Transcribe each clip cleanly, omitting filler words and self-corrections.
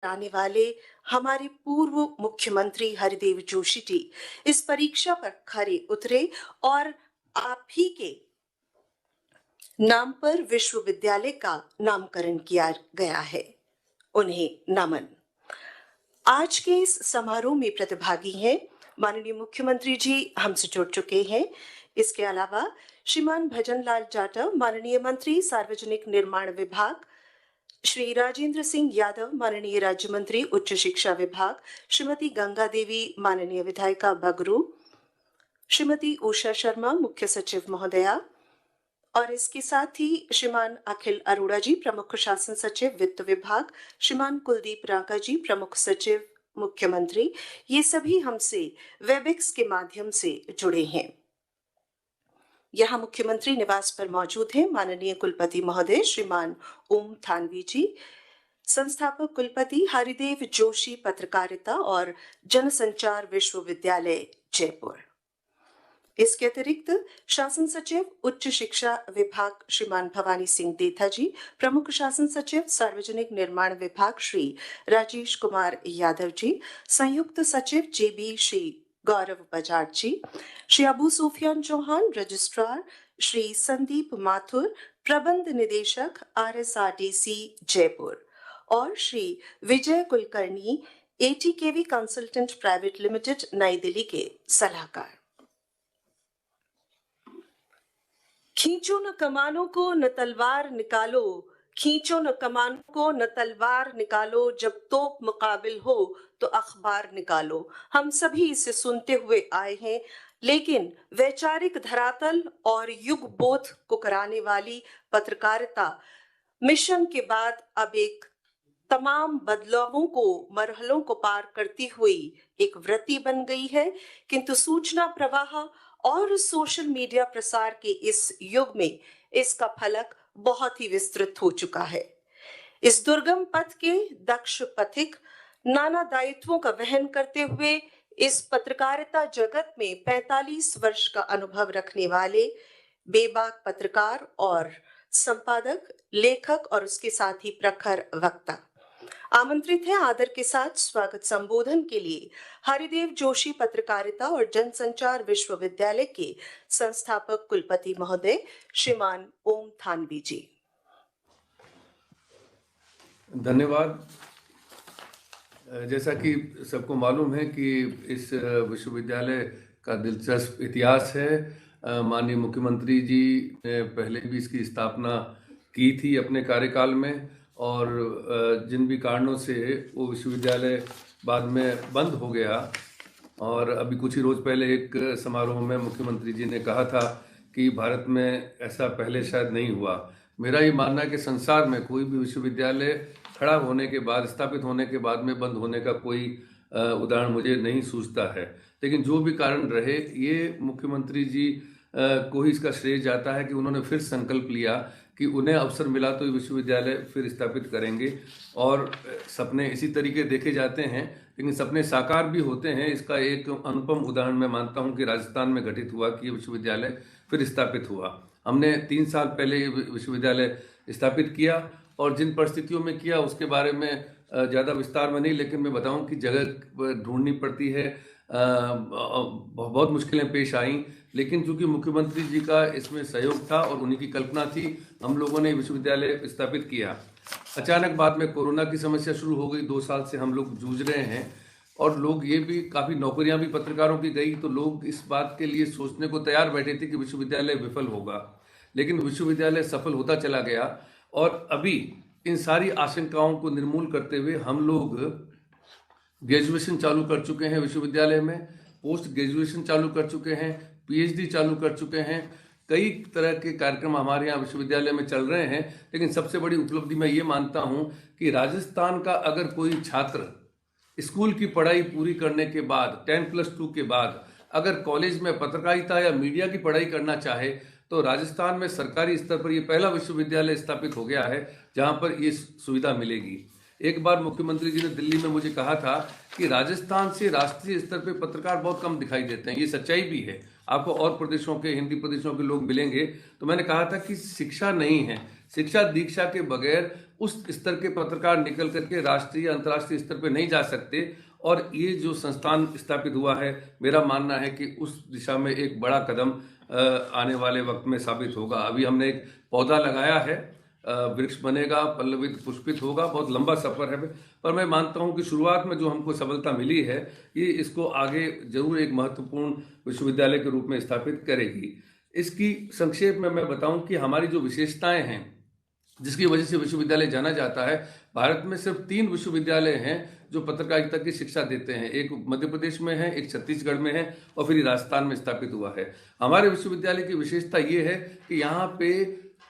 आने वाले हमारे पूर्व मुख्यमंत्री हरिदेव जोशी जी इस परीक्षा पर खरे उतरे और आप ही के नाम पर विश्वविद्यालय का नामकरण किया गया है। उन्हें नमन। आज के इस समारोह में प्रतिभागी हैं माननीय मुख्यमंत्री जी हमसे जुड़ चुके हैं। इसके अलावा श्रीमान भजन लाल जाटव माननीय मंत्री सार्वजनिक निर्माण विभाग, श्री राजेंद्र सिंह यादव माननीय राज्य मंत्री उच्च शिक्षा विभाग, श्रीमती गंगा देवी माननीय विधायिका बगरू, श्रीमती उषा शर्मा मुख्य सचिव महोदया, और इसके साथ ही श्रीमान अखिल अरोड़ा जी प्रमुख शासन सचिव वित्त विभाग, श्रीमान कुलदीप रांका जी प्रमुख सचिव मुख्यमंत्री, ये सभी हमसे वेबएक्स के माध्यम से जुड़े हैं। यहाँ मुख्यमंत्री निवास पर मौजूद हैं माननीय कुलपति महोदय श्रीमान ओम थानवी जी, संस्थापक कुलपति हरिदेव जोशी पत्रकारिता और जनसंचार विश्वविद्यालय जयपुर। इसके अतिरिक्त शासन सचिव उच्च शिक्षा विभाग श्रीमान भवानी सिंह देथा जी, प्रमुख शासन सचिव सार्वजनिक निर्माण विभाग श्री राजेश कुमार यादव जी, संयुक्त सचिव जेबी श्री गौरव बजाज जी, श्री अबू सुफियान चौहान रजिस्ट्रार श्री संदीप माथुर, प्रबंध निदेशक RSRTC जयपुर, और Shri Vijay Kulkarni ATKV consultant private limited नई दिल्ली के सलाहकार। खींचो न कमानों को न तलवार निकालो, खींचो न कमानों को न तलवार निकालो, जब तोप मुकाबिल हो तो अखबार निकालो। हम सभी इसे सुनते हुए आए हैं, लेकिन वैचारिक धरातल और युग बोध को कराने वाली पत्रकारिता मिशन के बाद अब एक तमाम बदलावों को मरहलों को पार करती हुई एक वृत्ति बन गई है। किंतु सूचना प्रवाह और सोशल मीडिया प्रसार के इस युग में इसका फलक बहुत ही विस्तृत हो चुका है। इस दुर्गम पथ के दक्ष पथिक नाना दायित्वों का वहन करते हुए इस पत्रकारिता जगत में 45 वर्ष का अनुभव रखने वाले बेबाक पत्रकार और संपादक, लेखक और उसके साथ ही प्रखर वक्ता आमंत्रित है आदर के साथ स्वागत संबोधन के लिए हरिदेव जोशी पत्रकारिता और जनसंचार विश्वविद्यालय के संस्थापक कुलपति महोदय श्रीमान ओम थानवी जी। धन्यवाद। जैसा कि सबको मालूम है कि इस विश्वविद्यालय का दिलचस्प इतिहास है। माननीय मुख्यमंत्री जी ने पहले भी इसकी स्थापना की थी अपने कार्यकाल में, और जिन भी कारणों से वो विश्वविद्यालय बाद में बंद हो गया, और अभी कुछ ही रोज़ पहले एक समारोह में मुख्यमंत्री जी ने कहा था कि भारत में ऐसा पहले शायद नहीं हुआ। मेरा ये मानना है कि संसार में कोई भी विश्वविद्यालय खड़ा होने के बाद, स्थापित होने के बाद में बंद होने का कोई उदाहरण मुझे नहीं सूझता है। लेकिन जो भी कारण रहे, ये मुख्यमंत्री जी को ही इसका श्रेय जाता है कि उन्होंने फिर संकल्प लिया कि उन्हें अवसर मिला तो ये विश्वविद्यालय फिर स्थापित करेंगे। और सपने इसी तरीके देखे जाते हैं, लेकिन सपने साकार भी होते हैं। इसका एक अनुपम उदाहरण मैं मानता हूं कि राजस्थान में घटित हुआ कि ये विश्वविद्यालय फिर स्थापित हुआ। हमने 3 साल पहले ये विश्वविद्यालय स्थापित किया, और जिन परिस्थितियों में किया उसके बारे में ज़्यादा विस्तार में नहीं, लेकिन मैं बताऊं कि जगह ढूंढनी पड़ती है, बहुत मुश्किलें पेश आईं, लेकिन चूंकि मुख्यमंत्री जी का इसमें सहयोग था और उन्हीं की कल्पना थी, हम लोगों ने विश्वविद्यालय स्थापित किया। अचानक बाद में कोरोना की समस्या शुरू हो गई। 2 साल से हम लोग जूझ रहे हैं, और लोग ये भी, काफ़ी नौकरियां भी पत्रकारों की गई, तो लोग इस बात के लिए सोचने को तैयार बैठे थे कि विश्वविद्यालय विफल होगा, लेकिन विश्वविद्यालय सफल होता चला गया। और अभी इन सारी आशंकाओं को निर्मूल करते हुए हम लोग ग्रेजुएशन चालू कर चुके हैं विश्वविद्यालय में, पोस्ट ग्रेजुएशन चालू कर चुके हैं, PhD चालू कर चुके हैं। कई तरह के कार्यक्रम हमारे यहाँ विश्वविद्यालय में चल रहे हैं। लेकिन सबसे बड़ी उपलब्धि मैं ये मानता हूँ कि राजस्थान का अगर कोई छात्र स्कूल की पढ़ाई पूरी करने के बाद 10+2 के बाद अगर कॉलेज में पत्रकारिता या मीडिया की पढ़ाई करना चाहे, तो राजस्थान में सरकारी स्तर पर ये पहला विश्वविद्यालय स्थापित हो गया है जहाँ पर ये सुविधा मिलेगी। एक बार मुख्यमंत्री जी ने दिल्ली में मुझे कहा था कि राजस्थान से राष्ट्रीय स्तर पे पत्रकार बहुत कम दिखाई देते हैं। ये सच्चाई भी है। आपको और प्रदेशों के, हिंदी प्रदेशों के लोग मिलेंगे। तो मैंने कहा था कि शिक्षा नहीं है, शिक्षा दीक्षा के बगैर उस स्तर के पत्रकार निकल करके राष्ट्रीय अंतर्राष्ट्रीय स्तर पे नहीं जा सकते। और ये जो संस्थान स्थापित हुआ है, मेरा मानना है कि उस दिशा में एक बड़ा कदम आने वाले वक्त में साबित होगा। अभी हमने एक पौधा लगाया है, वृक्ष बनेगा, पल्लवित पुष्पित होगा, बहुत लंबा सफर है, पर मैं मानता हूं कि शुरुआत में जो हमको सफलता मिली है, ये इसको आगे जरूर एक महत्वपूर्ण विश्वविद्यालय के रूप में स्थापित करेगी। इसकी संक्षेप में मैं बताऊं कि हमारी जो विशेषताएं हैं, जिसकी वजह से विश्वविद्यालय जाना जाता है, भारत में सिर्फ 3 विश्वविद्यालय हैं जो पत्रकारिता की शिक्षा देते हैं। एक मध्य प्रदेश में है, एक छत्तीसगढ़ में है और फिर राजस्थान में स्थापित हुआ है। हमारे विश्वविद्यालय की विशेषता ये है कि यहाँ पे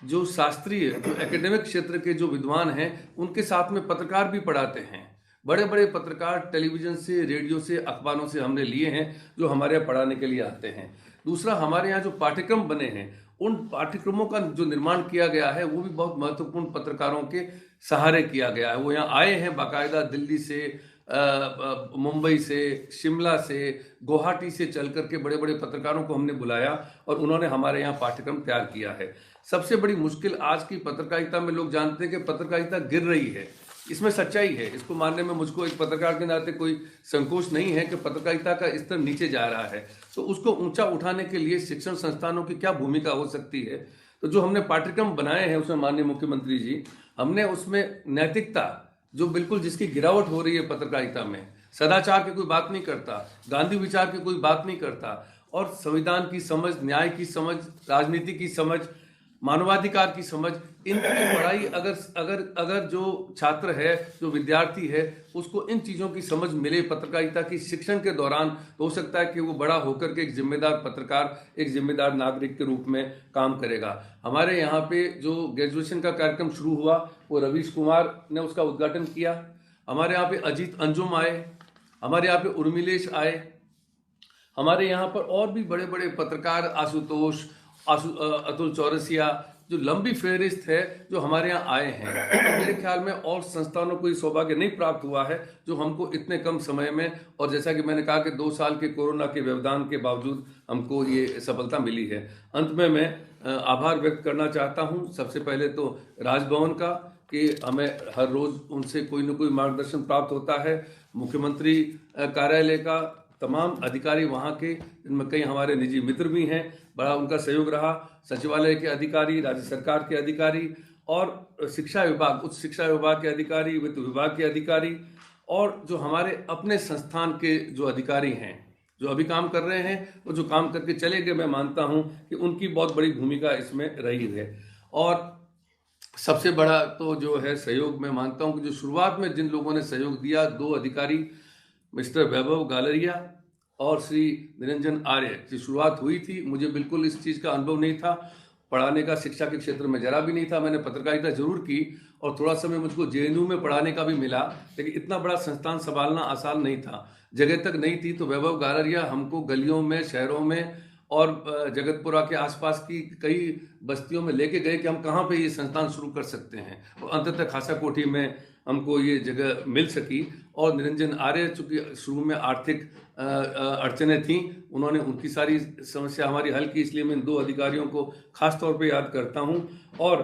जो शास्त्रीय, जो एकेडमिक क्षेत्र के जो विद्वान हैं, उनके साथ में पत्रकार भी पढ़ाते हैं। बड़े बड़े पत्रकार टेलीविजन से, रेडियो से, अखबारों से हमने लिए हैं, जो हमारे यहाँ पढ़ाने के लिए आते हैं। दूसरा, हमारे यहाँ जो पाठ्यक्रम बने हैं, उन पाठ्यक्रमों का जो निर्माण किया गया है, वो भी बहुत महत्वपूर्ण पत्रकारों के सहारे किया गया है। वो यहाँ आए हैं बाकायदा, दिल्ली से, मुंबई से, शिमला से, गुवाहाटी से चल करके बड़े बड़े पत्रकारों को हमने बुलाया और उन्होंने हमारे यहाँ पाठ्यक्रम तैयार किया है। सबसे बड़ी मुश्किल आज की पत्रकारिता में, लोग जानते हैं कि पत्रकारिता गिर रही है, इसमें सच्चाई है। इसको मानने में मुझको एक पत्रकार के नाते कोई संकोच नहीं है कि पत्रकारिता का स्तर नीचे जा रहा है। तो उसको ऊंचा उठाने के लिए शिक्षण संस्थानों की क्या भूमिका हो सकती है? तो जो हमने पाठ्यक्रम बनाए हैं उसमें, माननीय मुख्यमंत्री जी, हमने उसमें नैतिकता, जो बिल्कुल जिसकी गिरावट हो रही है पत्रकारिता में, सदाचार की कोई बात नहीं करता, गांधी विचार की कोई बात नहीं करता, और संविधान की समझ, न्याय की समझ, राजनीति की समझ, मानवाधिकार की समझ, इनकी पढ़ाई अगर जो छात्र है, जो विद्यार्थी है, उसको इन चीज़ों की समझ मिले पत्रकारिता की शिक्षण के दौरान, तो हो सकता है कि वो बड़ा होकर के एक जिम्मेदार पत्रकार, एक जिम्मेदार नागरिक के रूप में काम करेगा। हमारे यहाँ पे जो ग्रेजुएशन का कार्यक्रम शुरू हुआ, वो रवीश कुमार ने उसका उद्घाटन किया। हमारे यहाँ पे अजीत अंजुम आए, हमारे यहाँ पे उर्मिलेश आए, हमारे यहाँ पर और भी बड़े बड़े पत्रकार, आशुतोष, अतुल चौरसिया, जो लंबी फेहरिस्त है, जो हमारे यहाँ आए हैं। मेरे ख्याल में और संस्थानों को ये सौभाग्य नहीं प्राप्त हुआ है जो हमको इतने कम समय में, और जैसा कि मैंने कहा कि 2 साल के कोरोना के व्यवधान के बावजूद हमको ये सफलता मिली है। अंत में मैं आभार व्यक्त करना चाहता हूँ, सबसे पहले तो राजभवन का, कि हमें हर रोज उनसे कोई न कोई मार्गदर्शन प्राप्त होता है। मुख्यमंत्री कार्यालय का तमाम अधिकारी वहाँ के, इनमें कई हमारे निजी मित्र भी हैं, बड़ा उनका सहयोग रहा। सचिवालय के अधिकारी, राज्य सरकार के अधिकारी, और शिक्षा विभाग, उच्च शिक्षा विभाग के अधिकारी, वित्त विभाग के अधिकारी, और जो हमारे अपने संस्थान के जो अधिकारी हैं, जो अभी काम कर रहे हैं, वो जो काम करके चले गए, मैं मानता हूँ कि उनकी बहुत बड़ी भूमिका इसमें रही है। और सबसे बड़ा तो जो है सहयोग, मैं मानता हूँ कि जो शुरुआत में जिन लोगों ने सहयोग दिया, 2 अधिकारी, मिस्टर वैभव गालरिया और श्री निरंजन आर्य की शुरुआत हुई थी। मुझे बिल्कुल इस चीज़ का अनुभव नहीं था, पढ़ाने का शिक्षा के क्षेत्र में जरा भी नहीं था। मैंने पत्रकारिता जरूर की और थोड़ा समय मुझको जेएनयू में पढ़ाने का भी मिला, लेकिन इतना बड़ा संस्थान संभालना आसान नहीं था, जगह तक नहीं थी। तो वैभव गालरिया हमको गलियों में, शहरों में और जगतपुरा के आसपास की कई बस्तियों में लेके गए कि हम कहाँ पे ये संस्थान शुरू कर सकते हैं, और अंततः खासा कोठी में हमको ये जगह मिल सकी। और निरंजन आर्य, चूंकि शुरू में आर्थिक अड़चनें थीं, उन्होंने उनकी सारी समस्या हमारी हल की, इसलिए मैं इन 2 अधिकारियों को खास तौर पे याद करता हूं। और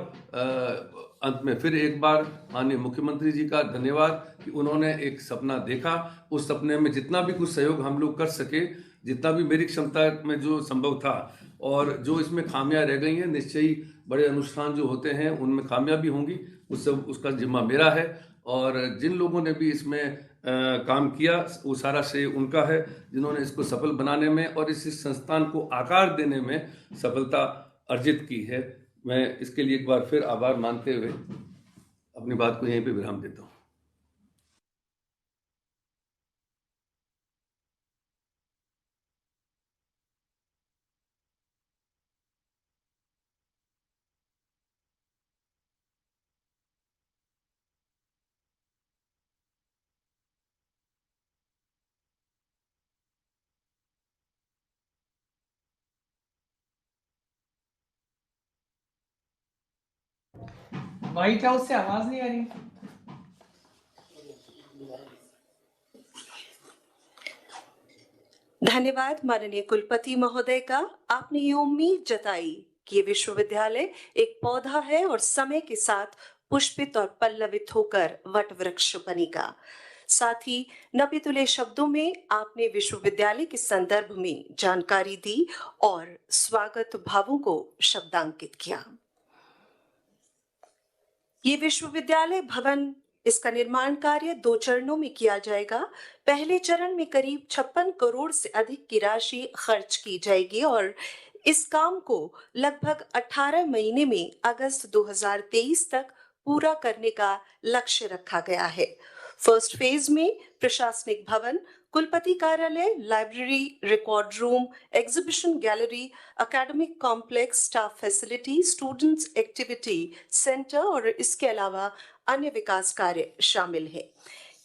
अंत में फिर एक बार माननीय मुख्यमंत्री जी का धन्यवाद कि उन्होंने एक सपना देखा, उस सपने में जितना भी कुछ सहयोग हम लोग कर सके, जितना भी मेरी क्षमता में जो संभव था, और जो इसमें खामियां रह गई हैं, निश्चय ही बड़े अनुष्ठान जो होते हैं उनमें खामियां भी होंगी, उसका जिम्मा मेरा है। और जिन लोगों ने भी इसमें काम किया, वो सारा श्रेय उनका है, जिन्होंने इसको सफल बनाने में और इस संस्थान को आकार देने में सफलता अर्जित की है। मैं इसके लिए एक बार फिर आभार मानते हुए अपनी बात को यहीं पे विराम देता हूँ। व्हाइट हाउस से आवाज नहीं आ रही। धन्यवाद माननीय कुलपति महोदय का। आपने ये उम्मीद जताई कि ये विश्वविद्यालय एक पौधा है और समय के साथ पुष्पित और पल्लवित होकर वट वृक्ष बनेगा। साथ ही नपे तुले शब्दों में आपने विश्वविद्यालय के संदर्भ में जानकारी दी और स्वागत भावों को शब्दांकित किया। ये विश्वविद्यालय भवन, इसका निर्माण कार्य 2 चरणों में किया जाएगा। पहले चरण में करीब 56 करोड़ से अधिक की राशि खर्च की जाएगी और इस काम को लगभग 18 महीने में अगस्त 2023 तक पूरा करने का लक्ष्य रखा गया है। फर्स्ट फेज में प्रशासनिक भवन, कुलपति कार्यालय, library, record room, exhibition gallery, academic complex, staff facility, students activity centre और इसके अलावा अन्य विकास कार्य शामिल है।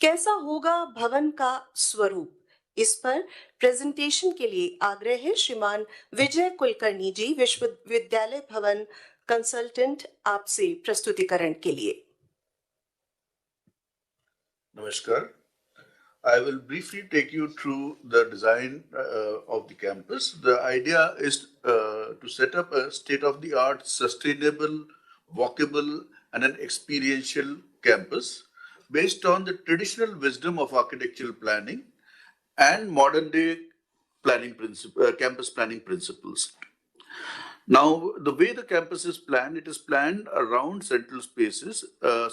कैसा होगा भवन का स्वरूप, इस पर प्रेजेंटेशन के लिए आग्रह है श्रीमान विजय कुलकर्णी जी, विश्वविद्यालय भवन कंसल्टेंट, आपसे प्रस्तुतिकरण के लिए। Namaskar. I will briefly take you through the design of the campus. The idea is to set up a state-of-the-art, sustainable, walkable, and an experiential campus based on the traditional wisdom of architectural planning and modern-day campus planning principles. Now, the way the campus is planned, it is planned around central spaces,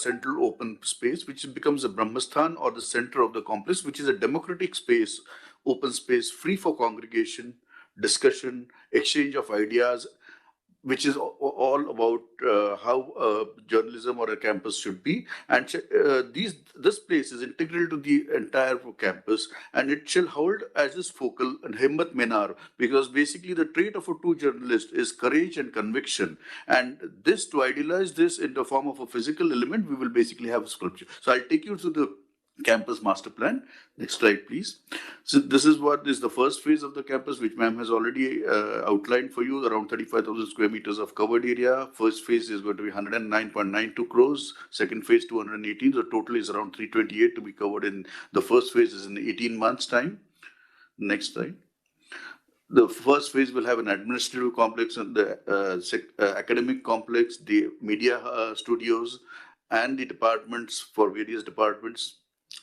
central open space, which becomes a Brahmasthan or the center of the complex, which is a democratic space, open space, free for congregation, discussion, exchange of ideas, which is all about how journalism or a campus should be. And this place is integral to the entire campus, and it shall hold as its focal and Himmat Minar, because basically the trait of a true journalist is courage and conviction. And this, to idealize this in the form of a physical element, we will basically have a sculpture. So I'll take you through the campus master plan. Next slide, please. So this is what is the first phase of the campus, which ma'am has already outlined for you, around 35,000 square meters of covered area. First phase is going to be 109.92 crores. Second phase, 218. So total is around 328 to be covered in the first phase is in 18 months time. Next slide. The first phase will have an administrative complex and the academic complex, the media studios, and the departments for various departments,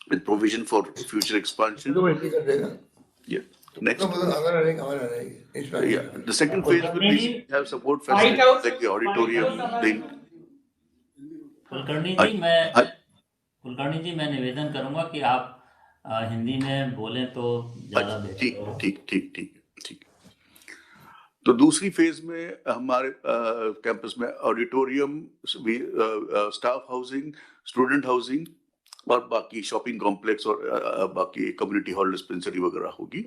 with provision for future expansion. Yeah. Next. Yeah. The second phase will be have support facilities like the auditorium. Kulkarni जी, मैं निवेदन करूंगा कि आप हिंदी में बोलें तो ज्यादा बेहतर। ठीक। तो दूसरी फेज में हमारे कैंपस में auditorium, staff housing, student housing और बाकी शॉपिंग कॉम्प्लेक्स और बाकी कम्युनिटी हॉल, डिस्पेंसरी वगैरह होगी।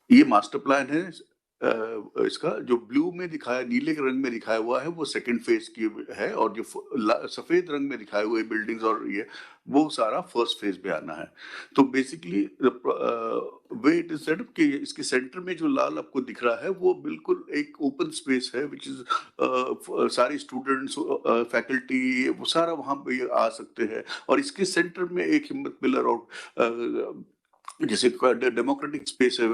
ये मास्टर प्लान है। इसका जो ब्लू में दिखाया, नीले रंग में दिखाया हुआ है, वो सेकंड फेज की है, और जो सफेद रंग में दिखाए हुए बिल्डिंग्स और ये वो सारा फर्स्ट फेज में आना है। तो basically way it is setup कि इसके सेंटर में जो लाल आपको दिख रहा है वो बिल्कुल एक ओपन स्पेस है, विच इज सारे स्टूडेंट्स, फैकल्टी, वो सारा वहाँ पे आ सकते हैं। और इसके सेंटर में एक हिम्मत मिलर और जैसे डेमोक्रेटिक स्पेस है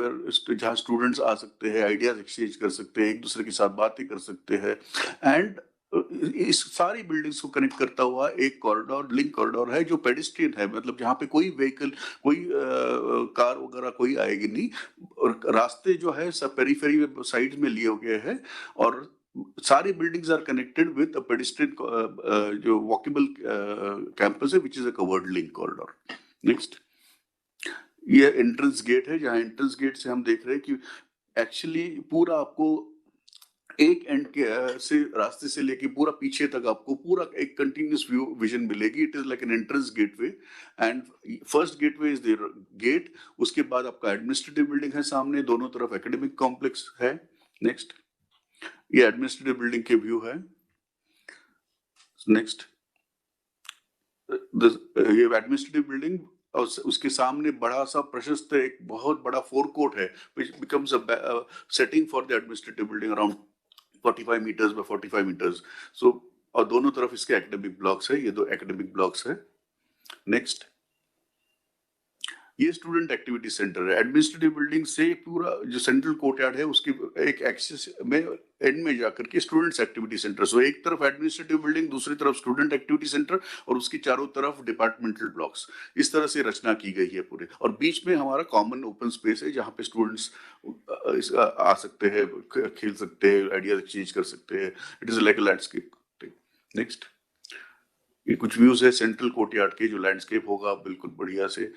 जहाँ स्टूडेंट्स आ सकते हैं, आइडियाज एक्सचेंज कर सकते हैं, एक दूसरे के साथ बातें कर सकते हैं। एंड इस सारी बिल्डिंग्स को कनेक्ट करता हुआ एक कॉरिडोर, लिंक कॉरिडोर है जो पेडिस्ट्रियन है, मतलब जहाँ पे कोई व्हीकल, कोई कार वगैरह कोई आएगी नहीं। और रास्ते जो है सब पेरीफेरी साइड में लिए गए हैं और सारी buildings are connected with a pedestrian जो वॉकेबल कैंपस है, which is a covered link corridor. Next, ये एंट्रेंस गेट है, जहाँ एंट्रेंस गेट से हम देख रहे हैं कि एक्चुअली पूरा आपको एक एंड के से रास्ते से लेके पूरा पीछे तक आपको पूरा एक कंटिन्यूस व्यू विजन मिलेगी। It is like an entrance gateway, and first gateway is the gate. उसके बाद आपका एडमिनिस्ट्रेटिव बिल्डिंग है सामने, दोनों तरफ एकेडमिक कॉम्प्लेक्स है। नेक्स्ट, ये एडमिनिस्ट्रेटिव बिल्डिंग के व्यू है। नेक्स्ट, ये एडमिनिस्ट्रेटिव बिल्डिंग और उसके सामने बड़ा सा प्रशस्त एक बहुत बड़ा फोरकोर्ट है, which becomes a setting for the administrative building around 45 meters by 45 meters. So और दोनों तरफ इसके एकेडमिक ब्लॉक्स है, ये दो एकेडमिक ब्लॉक्स है। नेक्स्ट, ये स्टूडेंट एक्टिविटी सेंटर है। एडमिनिस्ट्रेटिव बिल्डिंग से पूरा जो सेंट्रल कोर्टयार्ड है उसकी एक एक्सेस में एंड में जाकर के स्टूडेंट्स एक्टिविटी सेंटर, सो एक तरफ एडमिनिस्ट्रेटिव बिल्डिंग, दूसरी तरफ स्टूडेंट एक्टिविटी सेंटर और उसकी चारों तरफ डिपार्टमेंटल ब्लॉक्स, इस तरह से रचना की गई है पूरे। और बीच में हमारा कॉमन ओपन स्पेस है जहाँ पे स्टूडेंट्स आ सकते हैं, खेल सकते हैं, आइडिया एक्सचेंज कर सकते हैं। It is like a landscape. Next, ये कुछ व्यूज है सेंट्रल कोर्टयार्ड के, जो लैंडस्केप होगा बिल्कुल बढ़िया से।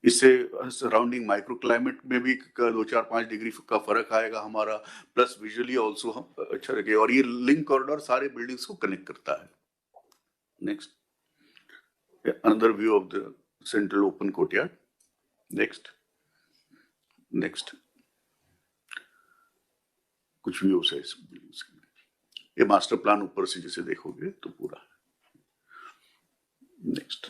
इससे सराउंडिंग माइक्रो क्लाइमेट में भी 2-4-5 डिग्री का फर्क आएगा हमारा, प्लस विजुअली ऑल्सो हम अच्छा लगे। और ये लिंक कॉरिडोर सारे बिल्डिंग्स को कनेक्ट करता है। Next, another view of the central open courtyard. Next, कुछ व्यूज है इस बिल्डिंग्स के। ये मास्टर प्लान ऊपर से जैसे देखोगे तो पूरा। नेक्स्ट,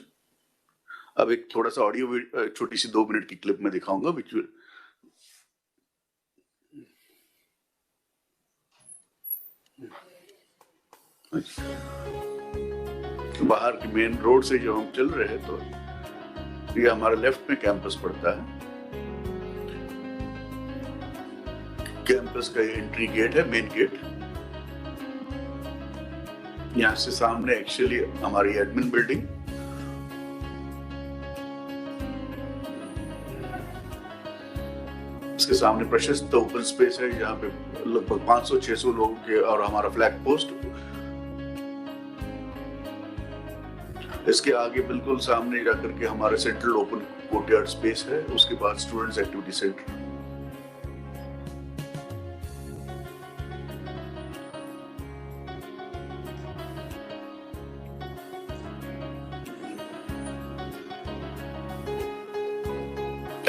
अब एक थोड़ा सा ऑडियो छोटी सी 2 मिनट की क्लिप में दिखाऊंगा विच बाहर की मेन रोड से जब हम चल रहे हैं तो ये हमारे लेफ्ट में कैंपस पड़ता है। कैंपस का एंट्री गेट है, मेन गेट। यहाँ से सामने एक्चुअली हमारी एडमिन बिल्डिंग, इसके सामने प्रशस्त ओपन स्पेस है जहाँ पे लगभग 500-600 लोगों के, और हमारा फ्लैग पोस्ट। इसके आगे बिल्कुल सामने जाकर के हमारा सेंट्रल ओपन कोर्टयार्ड स्पेस है, उसके बाद students activity centre.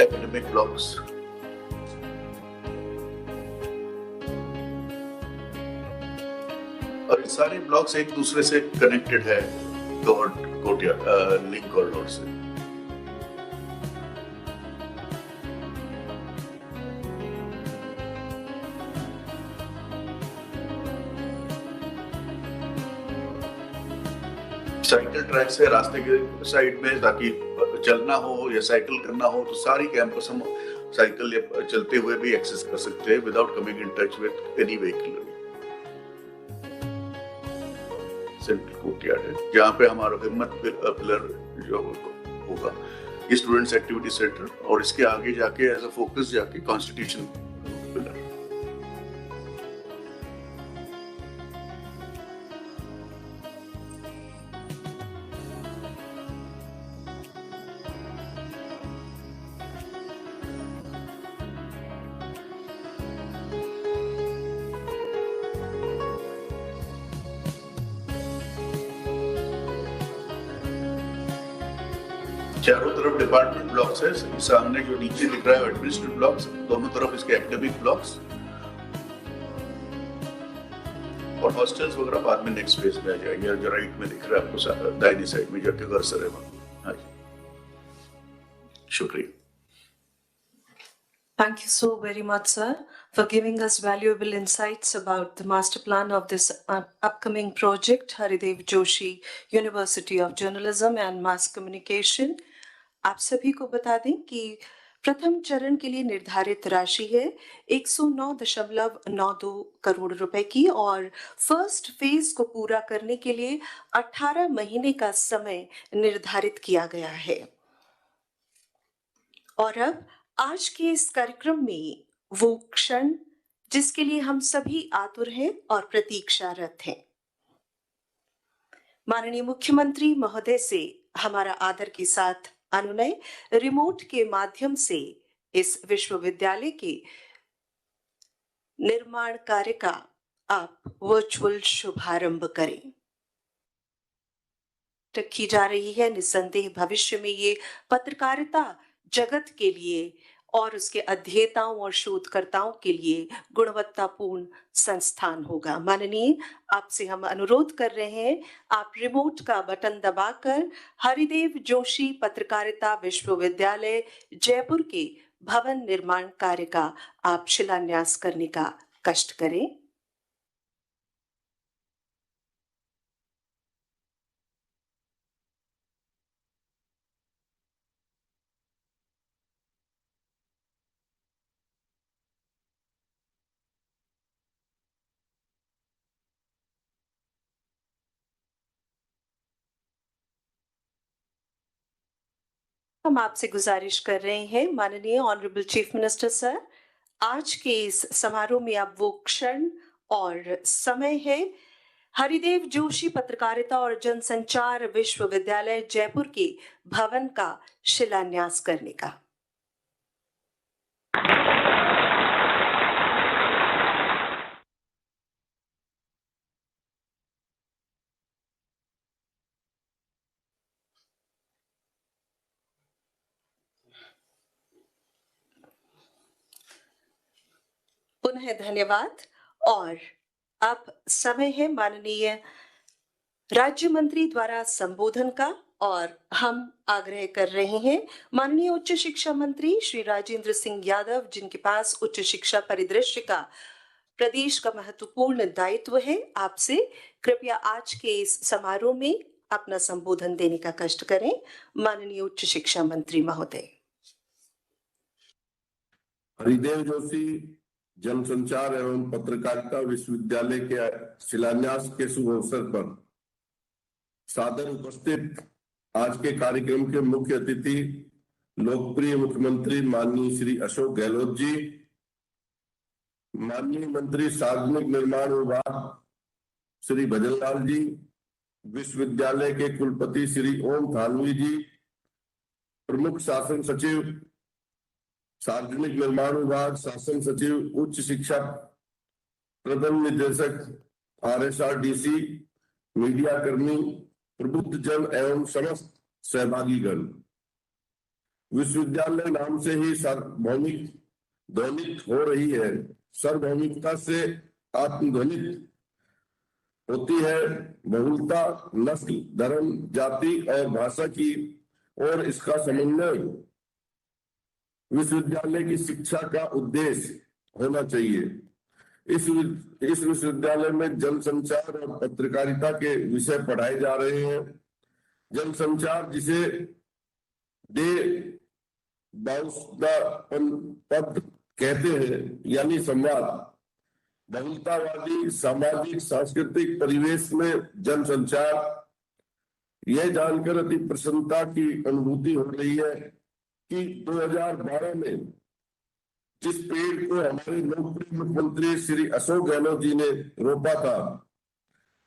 Academic blocks, और ये सारे ब्लॉक्स एक दूसरे से कनेक्टेड है कोर्टयार्ड लिंक कॉरिडोर से। साइकिल ट्रैक्स है रास्ते के साइड में, ताकि चलना हो या साइकिल करना हो तो सारी कैंपस हम साइकिल या चलते हुए भी एक्सेस कर सकते हैं without coming in touch with any vehicle. Central courtyard है जहाँ पे हमारा हिम्मत पिलर जो होगा, ये स्टूडेंट्स एक्टिविटी सेंटर, और इसके आगे जाके एज अ फोकस जाके कॉन्स्टिट्यूशन पिलर। चारों तरफ डिपार्टमेंट ब्लॉक्स है, सामने जो नीचे दिख रहा है एडमिनिस्ट्रेटिव ब्लॉक्स, दोनों तरफ इसके एकेडमिक ब्लॉक्स, और हॉस्टल्स वगैरह बाद में नेक्स्ट फेज में आ जाएंगे। जो राइट में दिख रहा है आपको दाहिनी साइड में जाके कर्सर है वहां। हाँ जी, शुक्रिया। Thank you so very much, sir, for giving us valuable insights about the master plan of this upcoming project, Haridev Joshi University of Journalism and Mass Communication. आप सभी को बता दें कि प्रथम चरण के लिए निर्धारित राशि है 109.92 करोड़ रुपए की, और फर्स्ट फेज को पूरा करने के लिए 18 महीने का समय निर्धारित किया गया है। और अब आज के इस कार्यक्रम में वो क्षण जिसके लिए हम सभी आतुर हैं और प्रतीक्षारत हैं। माननीय मुख्यमंत्री महोदय से हमारा आदर के साथ अनुनय रिमोट के माध्यम से इस विश्वविद्यालय के निर्माण कार्य का आप वर्चुअल शुभारंभ करें। रखी जा रही है, निस्संदेह भविष्य में ये पत्रकारिता जगत के लिए और उसके अध्येताओं और शोधकर्ताओं के लिए गुणवत्तापूर्ण संस्थान होगा। माननीय, आपसे हम अनुरोध कर रहे हैं, आप रिमोट का बटन दबाकर हरिदेव जोशी पत्रकारिता विश्वविद्यालय जयपुर के भवन निर्माण कार्य का आप शिलान्यास करने का कष्ट करें। हम आपसे गुजारिश कर रहे हैं माननीय ऑनरेबल चीफ मिनिस्टर सर, आज के इस समारोह में अब वो क्षण और समय है हरिदेव जोशी पत्रकारिता और जनसंचार विश्वविद्यालय जयपुर के भवन का शिलान्यास करने का। पुनः धन्यवाद। और अब समय है माननीय राज्य मंत्री द्वारा संबोधन का, और हम आग्रह कर रहे हैं माननीय उच्च शिक्षा मंत्री श्री राजेंद्र सिंह यादव, जिनके पास उच्च शिक्षा परिदृश्य का प्रदेश का महत्वपूर्ण दायित्व है, आपसे कृपया आज के इस समारोह में अपना संबोधन देने का कष्ट करें। माननीय उच्च शिक्षा मंत्री महोदय। हरिदेव जोशी जनसंचार एवं पत्रकारिता विश्वविद्यालय के शिलान्यास के शुभ अवसर पर सादर उपस्थित आज के कार्यक्रम के मुख्य अतिथि लोकप्रिय मुख्यमंत्री माननीय श्री अशोक गहलोत जी, माननीय मंत्री सार्वजनिक निर्माण विभाग श्री भजनलाल जी, विश्वविद्यालय के कुलपति श्री ओम थानवी जी, प्रमुख शासन सचिव सार्वजनिक निर्माण विभाग, शासन सचिव, उच्च शिक्षा प्रबंध निदेशक RSRDC, मीडिया कर्मी, प्रबुद्ध जन एवं समस्त सहभागीगण। विश्वविद्यालय नाम से ही सार्वभौमिक ध्वनित हो रही है। सार्वभौमिकता से आत्मध्वनित होती है बहुलता, नस्ल, धर्म, जाति और भाषा की, और इसका समन्वय विश्वविद्यालय की शिक्षा का उद्देश्य होना चाहिए। इस विश्वविद्यालय में जनसंचार और पत्रकारिता के विषय पढ़ाए जा रहे हैं। जनसंचार जिसे दे पद कहते हैं, यानी संवाद, बहुलतावादी सामाजिक सांस्कृतिक परिवेश में जनसंचार, यह जानकर अति प्रसन्नता की अनुभूति हो रही है कि 2012 में जिस पेड़ को हमारे लोकप्रिय मुख्यमंत्री श्री अशोक गहलोत जी ने रोपा था,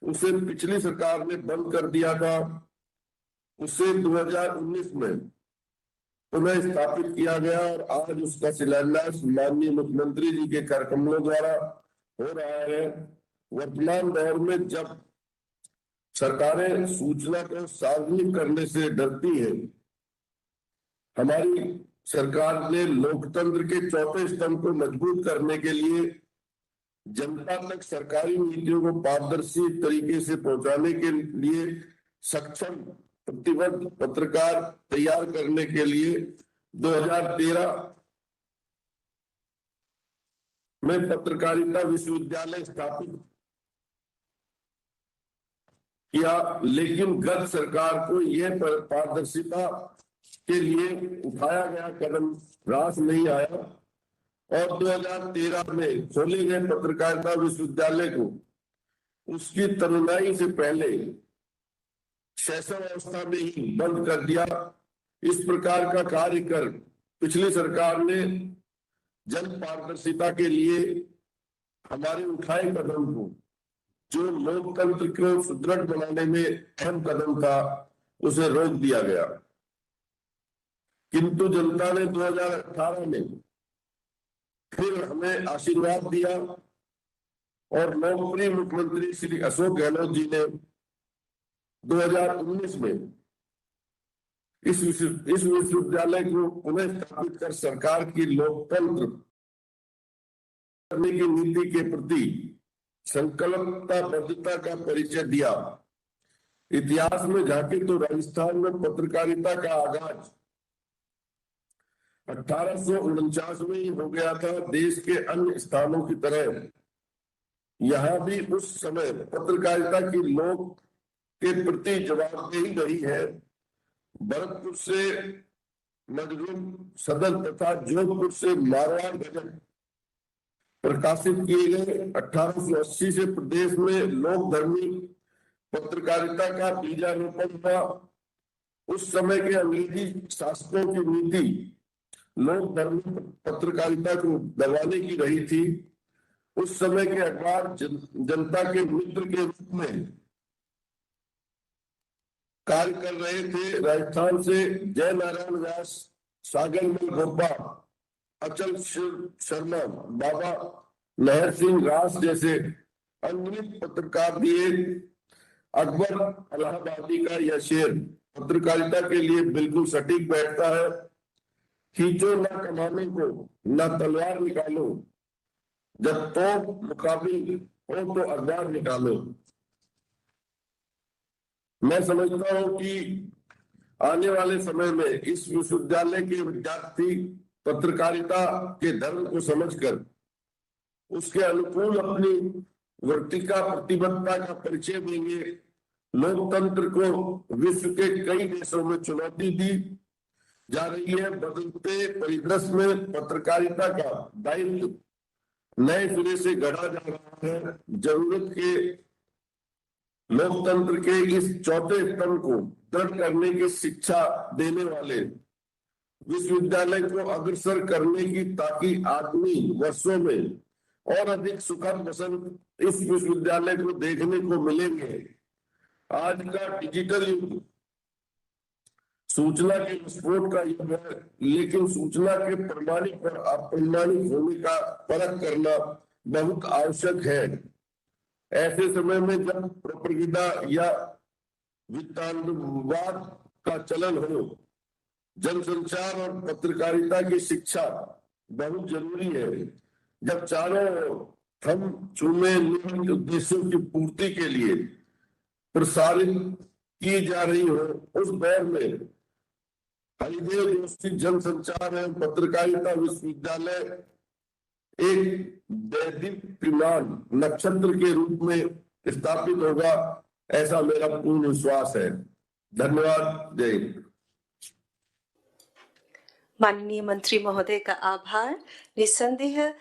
उसे पिछली सरकार ने बंद कर दिया था। उसे 2019 में पुनः स्थापित किया गया और आज उसका शिलान्यास माननीय मुख्यमंत्री जी के कार्यक्रमों द्वारा हो रहा है। वर्तमान दौर में जब सरकारें सूचना को सार्वजनिक करने से डरती है, हमारी सरकार ने लोकतंत्र के चौथे स्तंभ को मजबूत करने के लिए जनता तक सरकारी नीतियों को पारदर्शी तरीके से पहुंचाने के लिए सक्षम प्रतिबद्ध पत्रकार तैयार करने के लिए 2013 में पत्रकारिता विश्वविद्यालय स्थापित किया। लेकिन गत सरकार को यह पारदर्शिता के लिए उठाया गया कदम रास नहीं आया और 2013 में खोले गए पत्रकारिता विश्वविद्यालय को उसकी तरुणाई से पहले शासन अवस्था में ही बंद कर दिया। इस प्रकार का कार्य कर पिछली सरकार ने जन पारदर्शिता के लिए हमारे उठाए कदम को, जो लोकतंत्र को सुदृढ़ बनाने में अहम कदम था, उसे रोक दिया गया। किंतु जनता ने 2018 में फिर हमें आशीर्वाद दिया और लोकप्रिय मुख्यमंत्री श्री अशोक गहलोत जी ने 2019 में इस विश्वविद्यालय को पुनः स्थापित कर सरकार की लोकतंत्र करने की नीति के प्रति संकल्पबद्धता का परिचय दिया। इतिहास में झांके तो राजस्थान में पत्रकारिता का आगाज 1849 में ही हो गया था। देश के अन्य स्थानों की तरह यहाँ भी उस समय पत्रकारिता की लोक के प्रति जवाबदेही रही है। भरतपुर से मजलूम सदन तथा जोधपुर से मारवाड़ गजल प्रकाशित किए गए। 1880 से प्रदेश में लोक धर्मी पत्रकारिता का बीजारोपण हुआ। उस समय के अंग्रेजी शासकों की नीति लोक धर्म पत्रकारिता को दबाने की रही थी। उस समय के अखबार जनता के मित्र के रूप में कार्य कर रहे थे। राजस्थान से जय नारायण व्यास, सागर मल गोपा, अचल शर्मा, बाबा लहर सिंह रास जैसे अनगिनत पत्रकार दिए। अकबर इलाहाबादी का यह शेर पत्रकारिता के लिए बिल्कुल सटीक बैठता है। खींचो ना कमाने को, ना तलवार निकालो, जब तो मुकाबिल हो तो अखबार निकालो। मैं समझता हूं कि आने वाले समय में इस विश्वविद्यालय के विद्यार्थी पत्रकारिता के धर्म को समझकर उसके अनुकूल अपनी वर्तिका प्रतिबद्धता का परिचय देंगे। लोकतंत्र को विश्व के कई देशों में चुनौती दी जा रही है। बदलते परिदृश्य में पत्रकारिता का दायित्व नए सिरे से गढ़ा जा रहा है। जरूरत के लोकतंत्र के इस चौथे स्तंभ को दृढ़ करने की शिक्षा देने वाले विश्वविद्यालय को अग्रसर करने की, ताकि आगामी वर्षों में और अधिक सुखद वसंत इस विश्वविद्यालय को देखने को मिलेंगे। आज का डिजिटल युग सूचना के विस्फोट का युग है, लेकिन सूचना के प्रमाणिक और अप्रमाणिक होने का परख करना बहुत आवश्यक है। ऐसे समय में जब प्रोपेगेंडा या वित्तांतवाद का चलन हो, जनसंचार और पत्रकारिता की शिक्षा बहुत जरूरी है। जब चारों थम चूमे निम्न उद्देश्यों की पूर्ति के लिए प्रसारित की जा रही हो, उस दौर में हरिदेव जोशी जनसंचार एवं पत्रकारिता विश्वविद्यालय एक दैदीप्यमान नक्षत्र के रूप में स्थापित होगा, ऐसा मेरा पूर्ण विश्वास है। धन्यवाद। जय हिंद। माननीय मंत्री महोदय का आभार। निसंदेह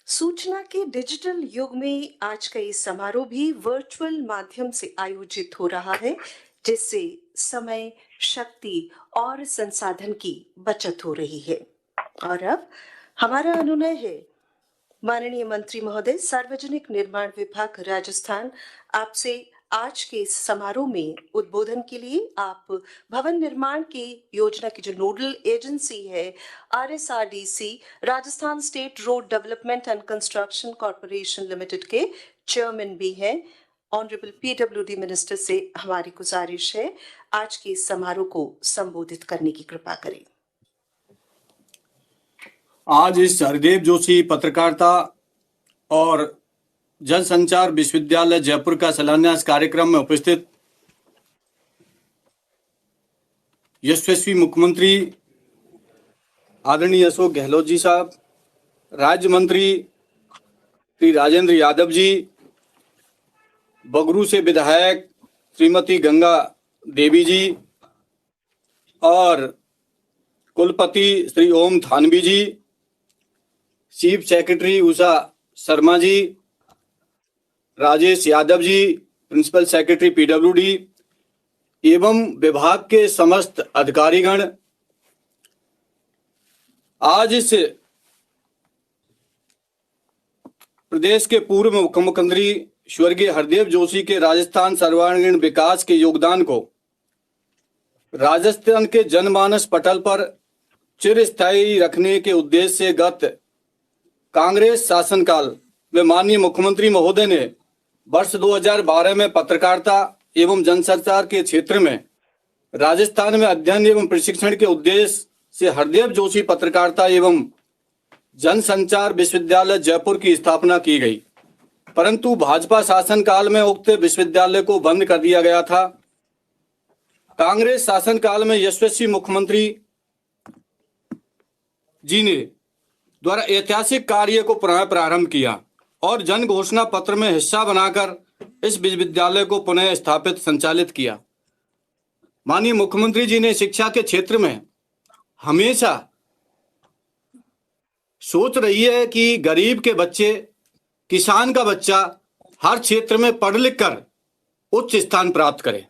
सूचना के डिजिटल युग में आज का ये समारोह भी वर्चुअल माध्यम से आयोजित हो रहा है, जिससे समय, शक्ति और संसाधन की बचत हो रही है। और अब हमारा अनुनय है, माननीय मंत्री महोदय, सार्वजनिक निर्माण विभाग राजस्थान आपसे आज के इस समारोह में उद्बोधन के लिए आप भवन निर्माण की योजना की जो नोडल एजेंसी है RSRDC Rajasthan state road development and construction corporation limited के चेयरमैन भी हैं। ऑनरेबल PWD मिनिस्टर से हमारी गुजारिश है आज के इस समारोह को संबोधित करने की कृपा करें। आज इस हरिदेव जोशी पत्रकारिता और जनसंचार विश्वविद्यालय जयपुर का शिलान्यास कार्यक्रम में उपस्थित यशस्वी मुख्यमंत्री आदरणीय अशोक गहलोत जी साहब, राज्य मंत्री श्री राजेंद्र यादव जी, बगरू से विधायक श्रीमती गंगा देवी जी और कुलपति श्री ओम थानवी जी, चीफ सेक्रेटरी उषा शर्मा जी, राजेश यादव जी, प्रिंसिपल सेक्रेटरी PWD एवं विभाग के समस्त अधिकारीगण, आज इस प्रदेश के पूर्व मुख्यमंत्री स्वर्गीय हरदेव जोशी के राजस्थान सर्वांगीण विकास के योगदान को राजस्थान के जनमानस पटल पर चिरस्थायी रखने के उद्देश्य से गत कांग्रेस शासनकाल में माननीय मुख्यमंत्री महोदय ने वर्ष 2012 में पत्रकारिता एवं जनसंचार के क्षेत्र में राजस्थान में अध्ययन एवं प्रशिक्षण के उद्देश्य से हरदेव जोशी पत्रकारिता एवं जनसंचार विश्वविद्यालय जयपुर की स्थापना की गई, परंतु भाजपा शासनकाल में उक्त विश्वविद्यालय को बंद कर दिया गया था। कांग्रेस शासनकाल में यशस्वी मुख्यमंत्री जी ने द्वारा ऐतिहासिक कार्य को पुनः प्रारंभ किया और जन घोषणा पत्र में हिस्सा बनाकर इस विश्वविद्यालय को पुनः स्थापित संचालित किया। माननीय मुख्यमंत्री जी ने शिक्षा के क्षेत्र में हमेशा सोच रही है कि गरीब के बच्चे, किसान का बच्चा हर क्षेत्र में पढ़ लिख कर उच्च स्थान प्राप्त करे,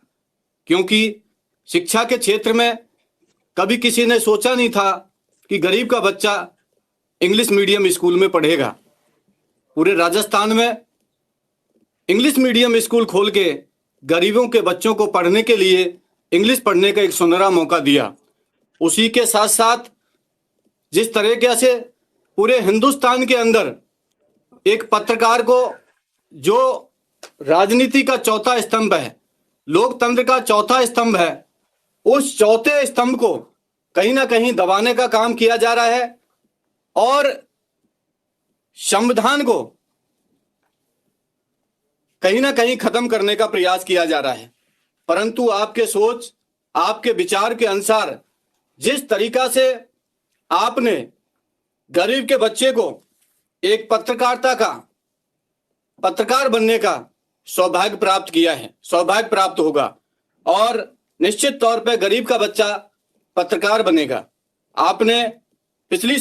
क्योंकि शिक्षा के क्षेत्र में कभी किसी ने सोचा नहीं था कि गरीब का बच्चा इंग्लिश मीडियम स्कूल में पढ़ेगा। पूरे राजस्थान में इंग्लिश मीडियम स्कूल खोल के गरीबों के बच्चों को पढ़ने के लिए इंग्लिश पढ़ने का एक सुनहरा मौका दिया। उसी के साथ साथ जिस तरीके से पूरे हिंदुस्तान के अंदर एक पत्रकार को, जो राजनीति का चौथा स्तंभ है, लोकतंत्र का चौथा स्तंभ है, उस चौथे स्तंभ को कहीं ना कहीं दबाने का काम किया जा रहा है और संविधान को कहीं ना कहीं खत्म करने का प्रयास किया जा रहा है। परंतु आपके सोच, आपके विचार के अनुसार जिस तरीका से आपने गरीब के बच्चे को एक पत्रकार बनने का सौभाग्य प्राप्त किया है, सौभाग्य प्राप्त होगा और निश्चित तौर पे गरीब का बच्चा पत्रकार बनेगा। आपने पिछली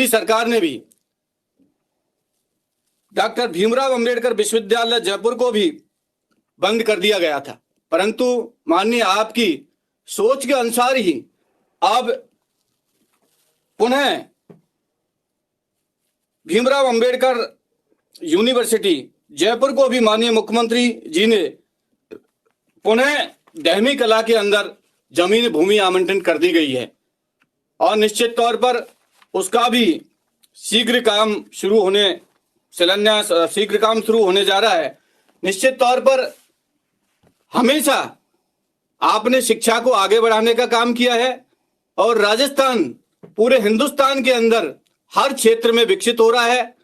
सरकार ने भी डॉक्टर भीमराव अंबेडकर विश्वविद्यालय जयपुर को भी बंद कर दिया गया था, परंतु माननीय आपकी सोच के अनुसार ही अब पुनः भीमराव अंबेडकर यूनिवर्सिटी जयपुर को भी माननीय मुख्यमंत्री जी ने पुनः दहमी कला के अंदर जमीन भूमि आवंटन कर दी गई है और निश्चित तौर पर उसका भी शीघ्र काम शुरू होने जा रहा है। निश्चित तौर पर हमेशा आपने शिक्षा को आगे बढ़ाने का काम किया है और राजस्थान पूरे हिंदुस्तान के अंदर हर क्षेत्र में विकसित हो रहा है।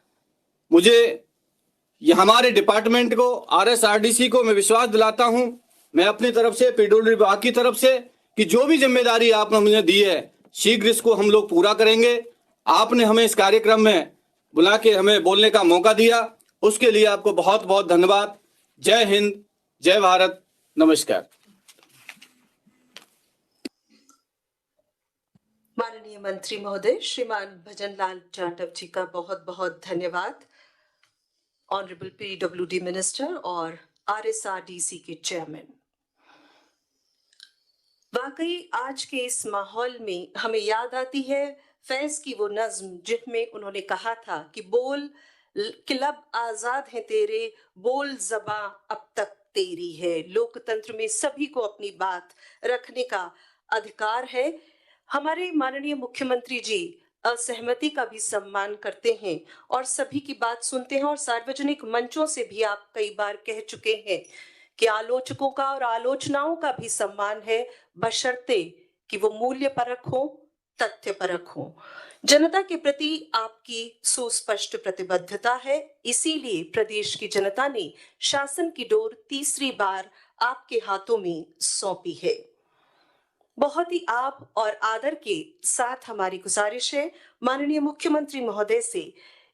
मुझे ये हमारे डिपार्टमेंट को, RSRDC को मैं विश्वास दिलाता हूं, मैं अपनी तरफ से, पीडब्ल्यूडी विभाग की तरफ से, कि जो भी जिम्मेदारी आपने मुझे दी है शीघ्र इसको हम लोग पूरा करेंगे। आपने हमें इस कार्यक्रम में बुला के हमें बोलने का मौका दिया, उसके लिए आपको बहुत बहुत धन्यवाद। जय हिंद, जय भारत, नमस्कार। माननीय मंत्री महोदय श्रीमान भजन लाल जाटव जी का बहुत बहुत धन्यवाद। ऑनरेबल PWD मिनिस्टर और RSRDC के चेयरमैन। वाकई आज के इस माहौल में हमें याद आती है फैज की वो नज्म जिसमें उन्होंने कहा था कि बोल कि लब आजाद है तेरे, बोल ज़बां अब तक तेरी है। लोकतंत्र में सभी को अपनी बात रखने का अधिकार है। हमारे माननीय मुख्यमंत्री जी असहमति का भी सम्मान करते हैं और सभी की बात सुनते हैं और सार्वजनिक मंचों से भी आप कई बार कह चुके हैं कि आलोचकों का और आलोचनाओं का भी सम्मान है, बशर्ते कि वो मूल्य परख हो, तथ्य परख हो। जनता के प्रति आपकी सुस्पष्ट प्रतिबद्धता है, इसीलिए प्रदेश की जनता ने शासन की डोर तीसरी बार आपके हाथों में सौंपी है। बहुत ही आप और आदर के साथ हमारी गुजारिश है माननीय मुख्यमंत्री महोदय से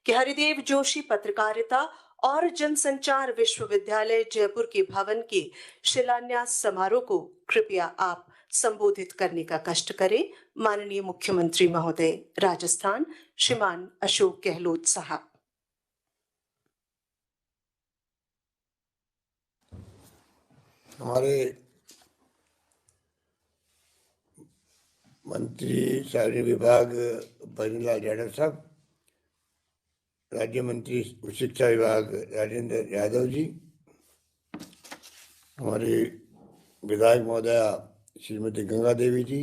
कि हरिदेव जोशी पत्रकारिता और जनसंचार विश्वविद्यालय जयपुर के भवन के शिलान्यास समारोह को कृपया आप संबोधित करने का कष्ट करें। माननीय मुख्यमंत्री महोदय राजस्थान श्रीमान अशोक गहलोत साहब। हमारे मंत्री शहरी विभाग भजन लाल जाटव साहब, राज्य मंत्री शिक्षा विभाग राजेंद्र यादव जी, हमारी विधायक महोदया श्रीमती गंगा देवी जी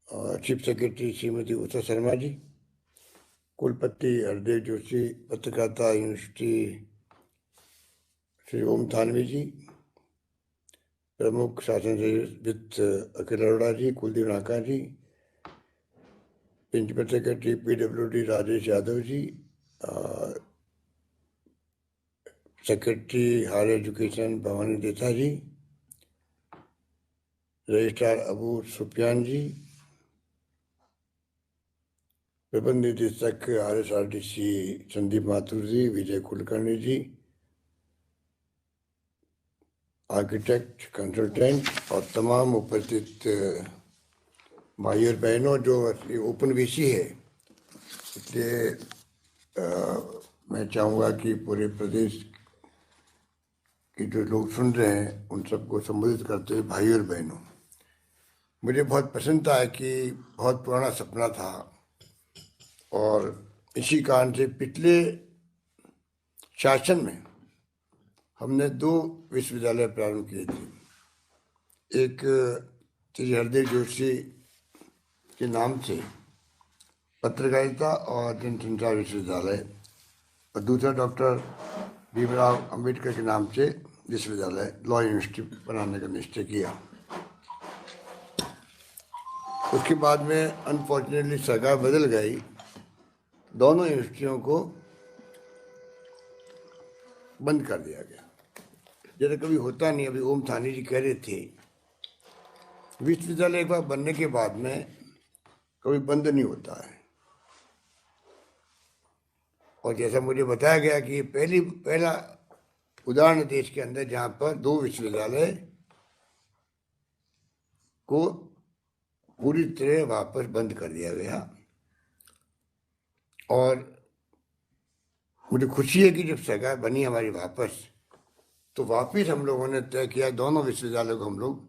और चीफ सेक्रेटरी श्रीमती उषा शर्मा जी, कुलपति हरदेव जोशी पत्रकारिता यूनिवर्सिटी श्री ओम थानवी जी, प्रमुख शासन वित्त Akhil Arora ji, Kuldeep Naka ji, principal secretary PWD Rajesh Yadav ji, secretary higher education Bhawani Detha ji, registrar Abu Sufiyan ji, प्रबंध निदेशक RSRDC Sandeep Mathur ji, Vijay Kulkarni ji, architect, consultant और तमाम उपस्थित भाई और बहनों, जो ओपन विषय है, इसलिए मैं चाहूँगा कि पूरे प्रदेश कि जो लोग सुन रहे हैं उन सबको संबोधित करते हुए भाई और बहनों, मुझे बहुत पसंद था कि बहुत पुराना सपना था और इसी कारण से पिछले शासन में हमने 2 विश्वविद्यालय प्रारंभ किए थे। एक श्री हरदेव जोशी के नाम से पत्रकारिता और जनसंचार विश्वविद्यालय और दूसरा डॉक्टर भीमराव अंबेडकर के नाम से विश्वविद्यालय लॉ यूनिवर्सिटी बनाने का निश्चय किया। उसके बाद में अनफॉर्चुनेटली सरकार बदल गई, दोनों यूनिवर्सिटियों को बंद कर दिया गया। जैसे कभी होता नहीं, अभी ओम थानी जी कह रहे थे विश्वविद्यालय एक बार बनने के बाद में कभी बंद नहीं होता है। और जैसा मुझे बताया गया कि पहला उदाहरण देश के अंदर जहाँ पर 2 विश्वविद्यालय को पूरी तरह वापस बंद कर दिया गया। और मुझे खुशी है कि जब सरकार बनी हमारी वापस, तो वापस हम लोगों ने तय किया दोनों विश्वविद्यालयों को हम लोग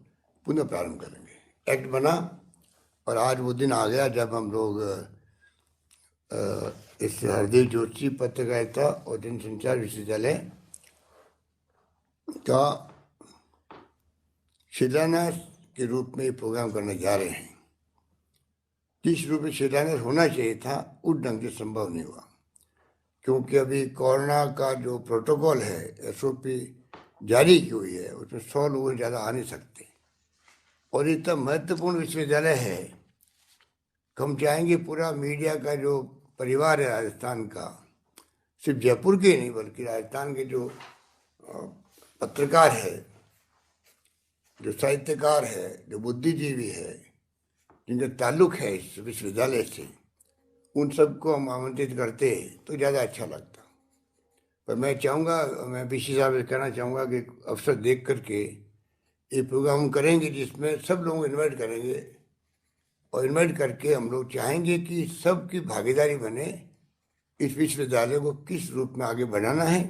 पुनः प्रारंभ करेंगे। एक्ट बना और आज वो दिन आ गया जब हम लोग इस हरदेव जोशी पत्रकारिता और जनसंचार विश्वविद्यालय का शिलान्यास के रूप में प्रोग्राम करने जा रहे हैं। जिस रूप में शिलान्यास होना चाहिए था उस ढंग से संभव नहीं हुआ, क्योंकि अभी कोरोना का जो प्रोटोकॉल है, SOP जारी की हुई है, उसमें 100 लोगों से ज़्यादा आ नहीं सकते। और इतना महत्वपूर्ण विश्वविद्यालय है कि हम चाहेंगे पूरा मीडिया का जो परिवार है राजस्थान का, सिर्फ जयपुर के ही नहीं बल्कि राजस्थान के जो पत्रकार है, जो साहित्यकार है, जो बुद्धिजीवी है, जिनका ताल्लुक है इस विश्वविद्यालय से, उन सबको हम आमंत्रित करते तो ज़्यादा अच्छा लगता। पर मैं चाहूँगा, मैं VC साहब से कहना चाहूँगा कि अवसर देख करके ये प्रोग्राम करेंगे जिसमें सब लोगों को इन्वाइट करेंगे और इन्वाइट करके हम लोग चाहेंगे कि सबकी भागीदारी बने, इस विश्वविद्यालय को किस रूप में आगे बढ़ाना है,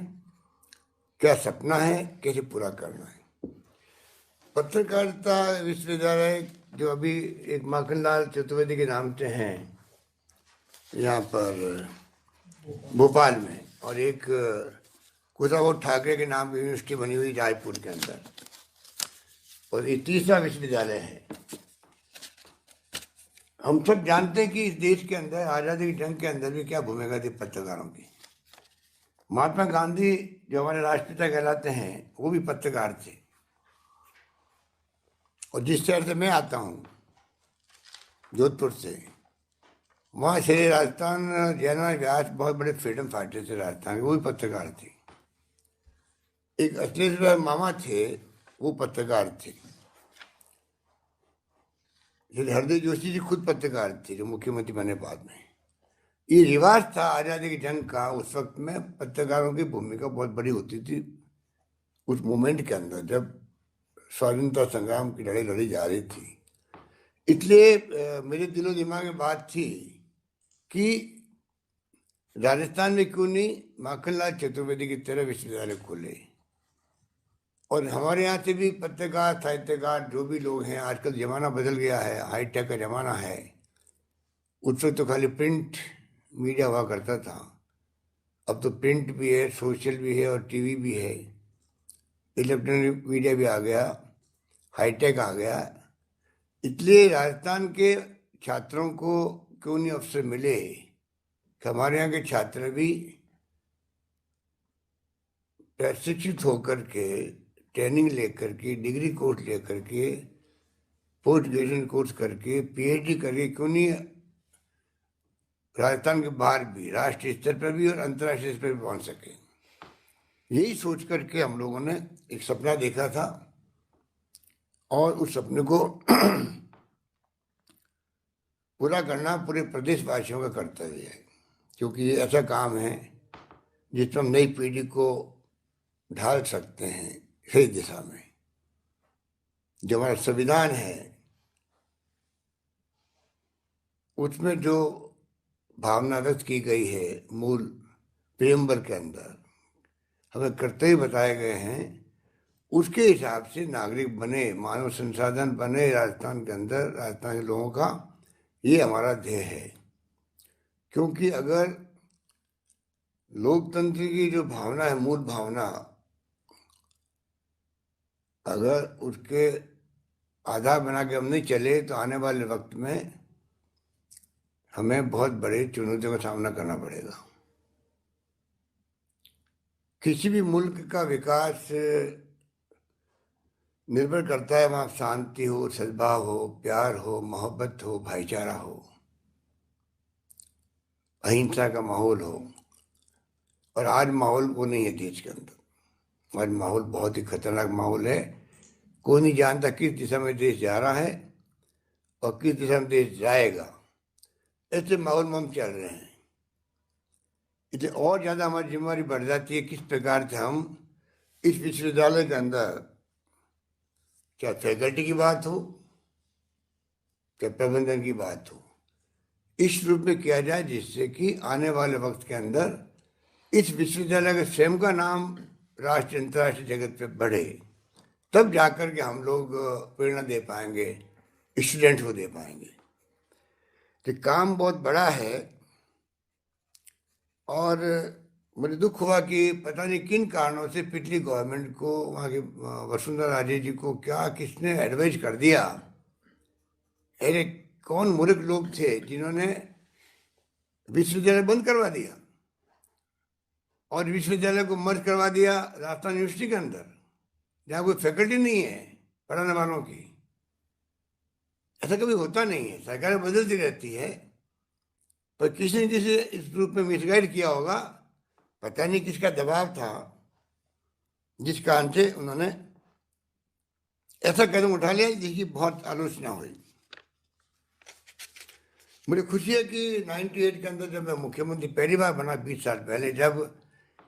क्या सपना है, कैसे पूरा करना है। पत्रकारिता विश्वविद्यालय जो अभी एक माखनलाल चतुर्वेदी के नाम से हैं यहाँ पर भोपाल में, और एक कुशाभाऊ ठाकरे के नाम की यूनिवर्सिटी बनी हुई रायपुर के अंदर, और ये तीसरा विश्वविद्यालय है। हम सब जानते हैं कि इस देश के अंदर आज़ादी की जंग के अंदर भी क्या भूमिका थी पत्रकारों की। महात्मा गांधी जो हमारे राष्ट्रपिता कहलाते हैं वो भी पत्रकार थे। और जिस शहर से मैं आता हूँ जोधपुर से, वहाँ श्री राजस्थान जयनारायण व्यास बहुत बड़े फ्रीडम फाइटर थे राजस्थान के, वो भी पत्रकार थे। एक अखिलेश्वर मामा थे, वो पत्रकार थे। श्री हरदेव जोशी जी खुद पत्रकार थे जो मुख्यमंत्री बने बाद में। ये रिवाज था आज़ादी की जंग का, उस वक्त में पत्रकारों की भूमिका बहुत बड़ी होती थी उस मोमेंट के अंदर जब स्वाधीनता संग्राम की लड़ाई लड़ी जा रही थी। इसलिए मेरे दिलो दिमाग में बात थी कि राजस्थान में क्यों नहीं माखनलाल चतुर्वेदी की तरह विश्वविद्यालय खोले, और हमारे यहाँ से भी पत्रकार साहित्यकार जो भी लोग हैं, आजकल ज़माना बदल गया है, हाईटेक का ज़माना है। उस वक्त तो खाली प्रिंट मीडिया हुआ करता था, अब तो प्रिंट भी है, सोशल भी है और टीवी भी है, इलेक्ट्रॉनिक मीडिया भी आ गया, हाईटेक आ गया। इसलिए राजस्थान के छात्रों को क्यों नहीं अवसर मिले कि हमारे यहाँ के छात्र भी प्रशिक्षित होकर के, ट्रेनिंग लेकर के, डिग्री कोर्स लेकर के, पोस्ट ग्रेजुएशन कोर्स करके, PhD करके क्यों नहीं राजस्थान के बाहर भी, राष्ट्रीय स्तर पर भी और अंतर्राष्ट्रीय स्तर पर पहुँच सके। यही सोच करके हम लोगों ने एक सपना देखा था और उस सपने को पूरा करना पूरे प्रदेशवासियों का कर्तव्य है, क्योंकि ये ऐसा काम है जिसमें हम नई पीढ़ी को ढाल सकते हैं सही दिशा में। जो हमारा संविधान है उसमें जो भावना व्यक्त की गई है मूल प्रेमबल के अंदर, हमें कर्तव्य बताए गए हैं उसके हिसाब से नागरिक बने, मानव संसाधन बने राजस्थान के अंदर, राजस्थान के लोगों का, ये हमारा ध्येय है। क्योंकि अगर लोकतंत्र की जो भावना है, मूल भावना, अगर उसके आधार बना के हम नहीं चले तो आने वाले वक्त में हमें बहुत बड़ी चुनौतियों का सामना करना पड़ेगा। किसी भी मुल्क का विकास निर्भर करता है वहाँ शांति हो, सद्भाव हो, प्यार हो, मोहब्बत हो, भाईचारा हो, अहिंसा का माहौल हो। और आज माहौल वो नहीं है देश के अंदर। आज माहौल बहुत ही खतरनाक माहौल है। कोई नहीं जानता किस दिशा में देश जा रहा है और किस दिशा में देश जाएगा। ऐसे माहौल में हम चल रहे हैं। इसलिए और ज़्यादा हमारी जिम्मेदारी बढ़ जाती है किस प्रकार से हम इस विश्वविद्यालय के अंदर, क्या फैकल्टी की बात हो, क्या प्रबंधन की बात हो, इस रूप में किया जाए जिससे कि आने वाले वक्त के अंदर इस विश्वविद्यालय के स्वयं का नाम राष्ट्रीय अंतर्राष्ट्रीय जगत पे बढ़े। तब जाकर के हम लोग प्रेरणा दे पाएंगे, स्टूडेंट को दे पाएंगे। तो काम बहुत बड़ा है। और मुझे दुख हुआ कि पता नहीं किन कारणों से पिछली गवर्नमेंट को, वहाँ की वसुंधरा राजे जी को क्या किसने एडवाइस कर दिया। अरे कौन मूर्ख लोग थे जिन्होंने विश्वविद्यालय बंद करवा दिया और विश्वविद्यालय को मर्ज करवा दिया राजस्थान यूनिवर्सिटी के अंदर, जहाँ कोई फैकल्टी नहीं है पढ़ाने वालों की। ऐसा कभी होता नहीं है, सरकारें बदलती रहती है, पर किसी ने जिसे इस रूप में मिसगाइड किया होगा, पता नहीं किसका दबाव था, जिस कारण से उन्होंने ऐसा कदम उठा लिया जिसकी बहुत आलोचना हुई। मुझे खुशी है कि 98 के अंदर जब मैं मुख्यमंत्री पहली बार बना, 20 साल पहले, जब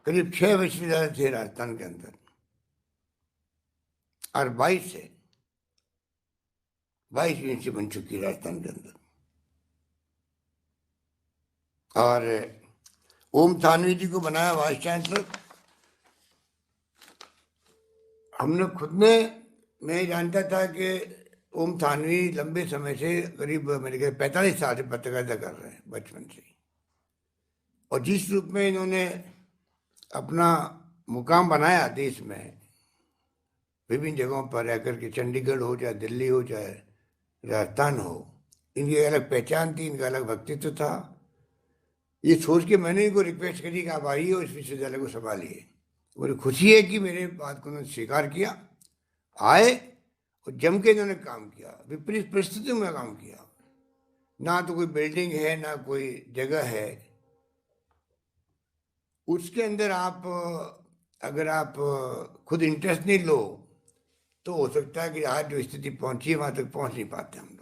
करीब 6 विश्वविद्यालय थे राजस्थान के अंदर और 22 यूनिवर्सिटी बन चुकी है राजस्थान के अंदर। और ओम थानवी जी को बनाया वाइस चांसलर। हमने खुद ने, मैं जानता था कि ओम थानवी लंबे समय से, करीब मेरे ख्याल 45 साल से पत्रकारिता कर रहे हैं, बचपन से। और जिस रूप में इन्होंने अपना मुकाम बनाया देश में, विभिन्न जगहों पर रहकर के, चंडीगढ़ हो चाहे दिल्ली हो चाहे राजस्थान हो, इनकी अलग पहचान थी, इनका अलग व्यक्तित्व था। ये सोच के मैंने इनको रिक्वेस्ट करी कि आप आइए और इस विश्वविद्यालय को संभालिए। मुझे खुशी है कि मेरे बात को उन्होंने स्वीकार किया, आए और जम के इन्होंने काम किया, विपरीत परिस्थितियों में काम किया। ना तो कोई बिल्डिंग है, ना कोई जगह है। उसके अंदर आप अगर आप खुद इंटरेस्ट नहीं लो तो हो सकता है कि आज जो स्थिति पहुंची है वहाँ तक पहुंच नहीं पाते हम लोग।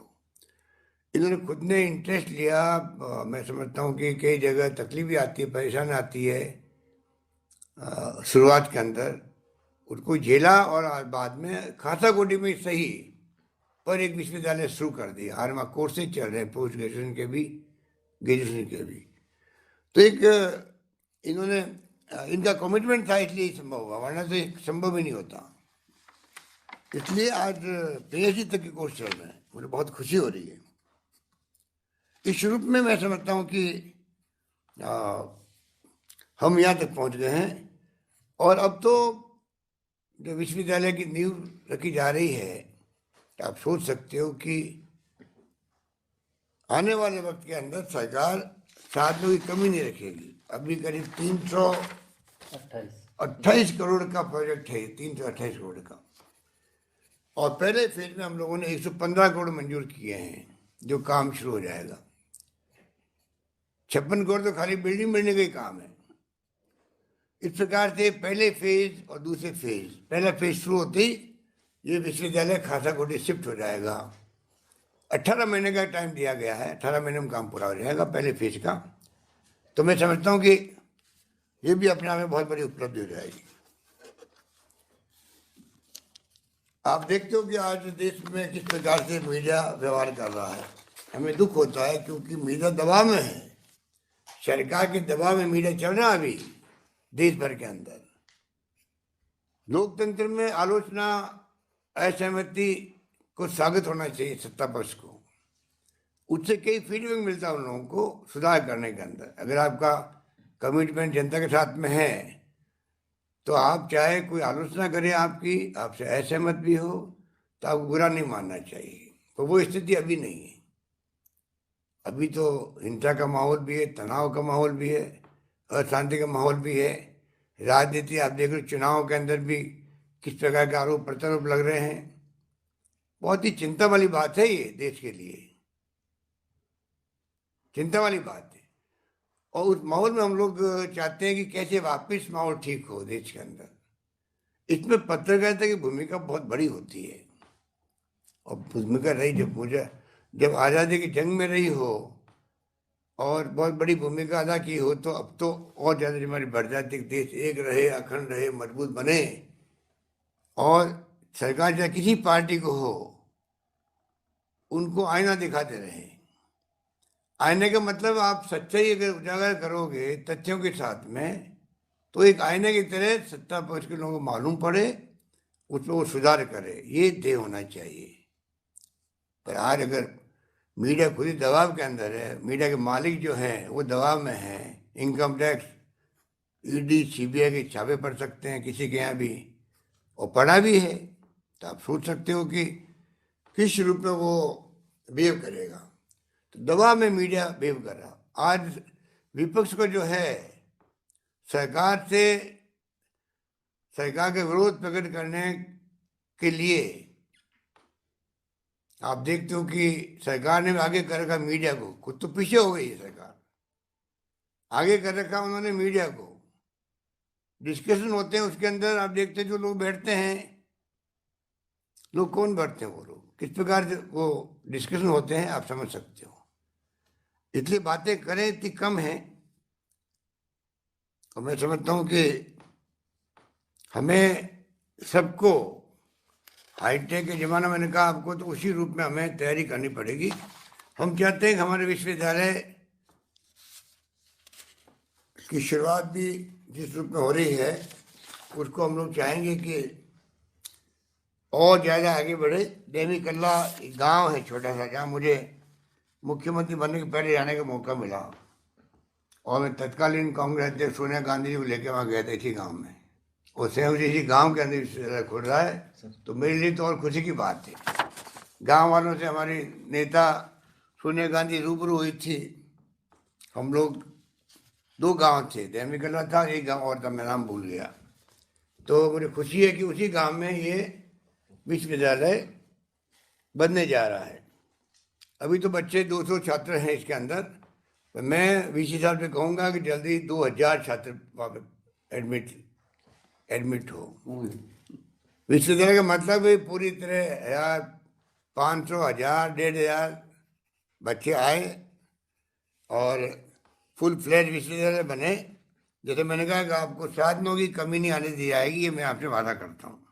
इन्होंने खुद ने इंटरेस्ट लिया। मैं समझता हूँ कि कई जगह तकलीफ भी आती है, परेशानी आती है शुरुआत के अंदर, उनको झेला और बाद में खासा कोटि में सही पर एक विश्वविद्यालय शुरू कर दिया। हर वहाँ कोर्सेज चल रहे हैं, पोस्ट ग्रेजुएशन के भी, ग्रेजुएशन के भी। तो एक इन्होंने, इनका कमिटमेंट था, इसलिए संभव हुआ, वरना तो संभव ही नहीं होता। इसलिए आज पीएचडी तक की कोर्स चल रहे हैं, मुझे बहुत खुशी हो रही है। इस रूप में मैं समझता हूँ कि हम यहाँ तक पहुँच गए हैं। और अब तो जो विश्वविद्यालय की नींव रखी जा रही है, आप सोच सकते हो कि आने वाले वक्त के अंदर सरकार साधनों की कमी नहीं रखेगी। अभी करीब 328 करोड़ का प्रोजेक्ट है, 328 करोड़ का। और पहले फेज में हम लोगों ने 115 करोड़ मंजूर किए हैं, जो काम शुरू हो जाएगा। 56 करोड़ तो खाली बिल्डिंग बनने का ही काम है। इस प्रकार से पहले फेज और दूसरे फेज, पहला फेज शुरू होते ही ये विश्वविद्यालय खासा कोटि शिफ्ट हो जाएगा। 18 महीने का टाइम दिया गया है, 18 महीने में काम पूरा हो जाएगा पहले फेज का। तो मैं समझता हूँ कि ये भी अपने आप में बहुत बड़ी उपलब्धि हो जाएगी। आप देखते हो कि आज देश में किस प्रकार से मीडिया व्यवहार कर रहा है। हमें दुख होता है क्योंकि मीडिया दबाव में है, सरकार के दबाव में मीडिया चल रहा है अभी देश भर के अंदर। लोकतंत्र में आलोचना, असहमति को स्वागत होना चाहिए सत्ता पक्ष को। उससे कई फीडबैक मिलता है उन लोगों को सुधार करने के अंदर। अगर आपका कमिटमेंट जनता के साथ में है तो आप चाहे कोई आलोचना करे आपकी, आपसे असहमत भी हो, तो आपको बुरा नहीं मानना चाहिए। तो वो स्थिति अभी नहीं है। अभी तो हिंसा का माहौल भी है, तनाव का माहौल भी है, अशांति का माहौल भी है। राजनीति आप देख रहे हो, चुनाव के अंदर भी किस प्रकार के आरोप प्रत्यारोप लग रहे हैं। बहुत ही चिंता वाली बात है ये, देश के लिए चिंता वाली बात है। और उस माहौल में हम लोग चाहते हैं कि कैसे वापस माहौल ठीक हो देश के अंदर। इसमें पत्रकारिता की भूमिका बहुत बड़ी होती है। और भूमिका रही जब आज़ादी की जंग में रही हो और बहुत बड़ी भूमिका अदा की हो, तो अब तो और ज़्यादा जिम्मेदारी बढ़ जाती है। देश एक रहे, अखंड रहे, मजबूत बने। और सरकार चाहे किसी पार्टी को हो, उनको आईना दिखाते रहे। आईने का मतलब आप सच्चाई अगर उजागर करोगे तथ्यों के साथ में, तो एक आईने की तरह सत्ता पक्ष के लोगों को मालूम पड़े, उसमें वो सुधार करे। ये ध्येय होना चाहिए। पर आज अगर मीडिया खुद ही दबाव के अंदर है, मीडिया के मालिक जो हैं वो दबाव में हैं, इनकम टैक्स, ईडी, सीबीआई के छापे पड़ सकते हैं किसी के यहाँ भी, और पड़ा भी है, तो आप सोच सकते हो कि किस रूप में वो बिहेव करेगा। तो दबाव में मीडिया बिहेव कर रहा। आज विपक्ष को जो है सरकार के विरोध प्रकट करने के लिए आप देखते हो कि सरकार ने आगे कर रखा मीडिया को। खुद तो पीछे हो गई है सरकार, आगे कर रखा उन्होंने मीडिया को। डिस्कशन होते हैं उसके अंदर, आप देखते हैं जो लोग बैठते हैं, लोग कौन बैठते हैं, वो लोग किस प्रकार से वो डिस्कशन होते हैं, आप समझ सकते हो। इसलिए बातें करें इतनी कम है। और मैं समझता हूँ कि हमें सबको हाईटेक के ज़माना, मैंने कहा आपको, तो उसी रूप में हमें तैयारी करनी पड़ेगी। हम चाहते हैं कि हमारे विश्वविद्यालय की शुरुआत भी जिस रूप में हो रही है, उसको हम लोग चाहेंगे कि और ज़्यादा आगे बढ़े। देवी कल्ला गांव है छोटा सा, जहाँ मुझे मुख्यमंत्री बनने के पहले जाने का मौका मिला। और मैं तत्कालीन कांग्रेस अध्यक्ष सोनिया गांधी जी को लेकर वहाँ गया था इसी गाँव में। और स्वयं इसी गाँव के अंदर खुल रहा है, तो मेरे लिए तो और खुशी की बात है। गांव वालों से हमारी नेता सोनिया गांधी रूबरू हुई थी। हम लोग 2 गांव थे, देवी कल्ला था, एक गांव और था, मैं नाम भूल गया। तो मुझे खुशी है कि उसी गांव में ये विश्वविद्यालय बनने जा रहा है। अभी तो बच्चे 200 छात्र हैं इसके अंदर। तो मैं वीसी साहब से कहूँगा कि जल्दी 2000 छात्र एडमिट हो। विश्वविद्यालय का मतलब है पूरी तरह 1000, 500, 1000, 1500 बच्चे आए और फुल फ्लैट विश्वविद्यालय बने। जैसे मैंने कहा कि आपको साधनों की कमी नहीं आने दी जाएगी, ये मैं आपसे वादा करता हूँ।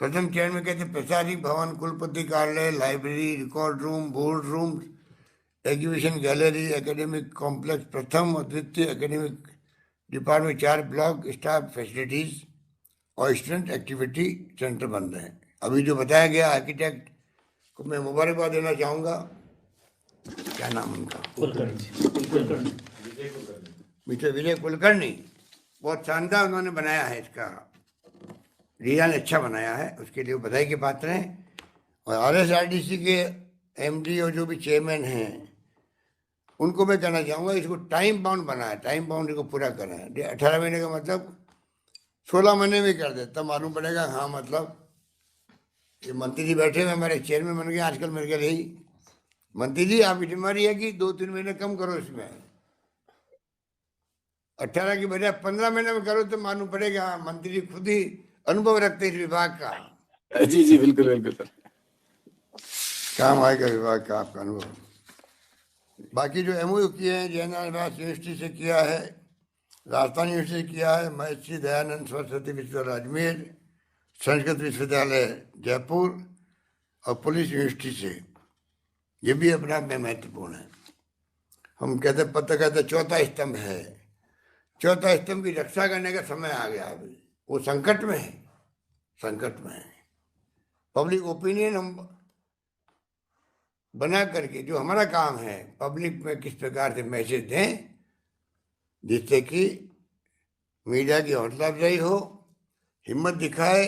प्रथम चरण में कहते प्रशासनिक भवन, कुलपति कार्यालय, library, record room, board room, exhibition gallery, academic complex प्रथम और द्वितीय, academic department 4 block, staff facilities और स्टूडेंट एक्टिविटी सेंटर बन रहे हैं। अभी जो बताया गया आर्किटेक्ट को मैं मुबारकबाद देना चाहूँगा। क्या नाम उनका? मिस्टर विजय कुलकर्णी। बहुत शानदार उन्होंने बनाया है, इसका डिजाइन अच्छा बनाया है, उसके लिए बधाई के पात्र हैं। और RSRDC के MD और जो भी चेयरमैन हैं उनको मैं कहना चाहूँगा, इसको टाइम बाउंड बनाए, टाइम बाउंड को पूरा करें। 18 महीने का मतलब 16 महीने में कर दे, तब मालूम पड़ेगा। हाँ, मतलब ये मंत्री जी बैठे हुए हमारे चेयरमैन बन गए आजकल मेरे ख्याल यही। मंत्री जी आपकी जिम्मेदारी है कि 2-3 महीने कम करो इसमें, 18 की बजाय 15 महीने में करो, तो मालूम पड़ेगा। हाँ, मंत्री जी खुद ही अनुभव रखते इस विभाग का। जी जी बिल्कुल बिल्कुल सर, काम आएगा विभाग का आपका अनुभव। बाकी जो MOU किए हैं, जयनारायण यूनिवर्सिटी से किया है, राजस्थान यूनिवर्सिटी से किया है, महर्षि दयानंद सरस्वती विश्वविद्यालय अजमेर, संस्कृत विश्वविद्यालय जयपुर और पुलिस यूनिवर्सिटी से, ये भी अपने आप में महत्वपूर्ण है। हम कहते पत्रकारिता चौथा स्तंभ है। चौथा स्तंभ की रक्षा करने का समय आ गया। अभी वो संकट में है, संकट में है। पब्लिक ओपिनियन हम बना करके जो हमारा काम है, पब्लिक में किस प्रकार से मैसेज दें जिससे कि मीडिया की हौसला अफजाई हो, हिम्मत दिखाए,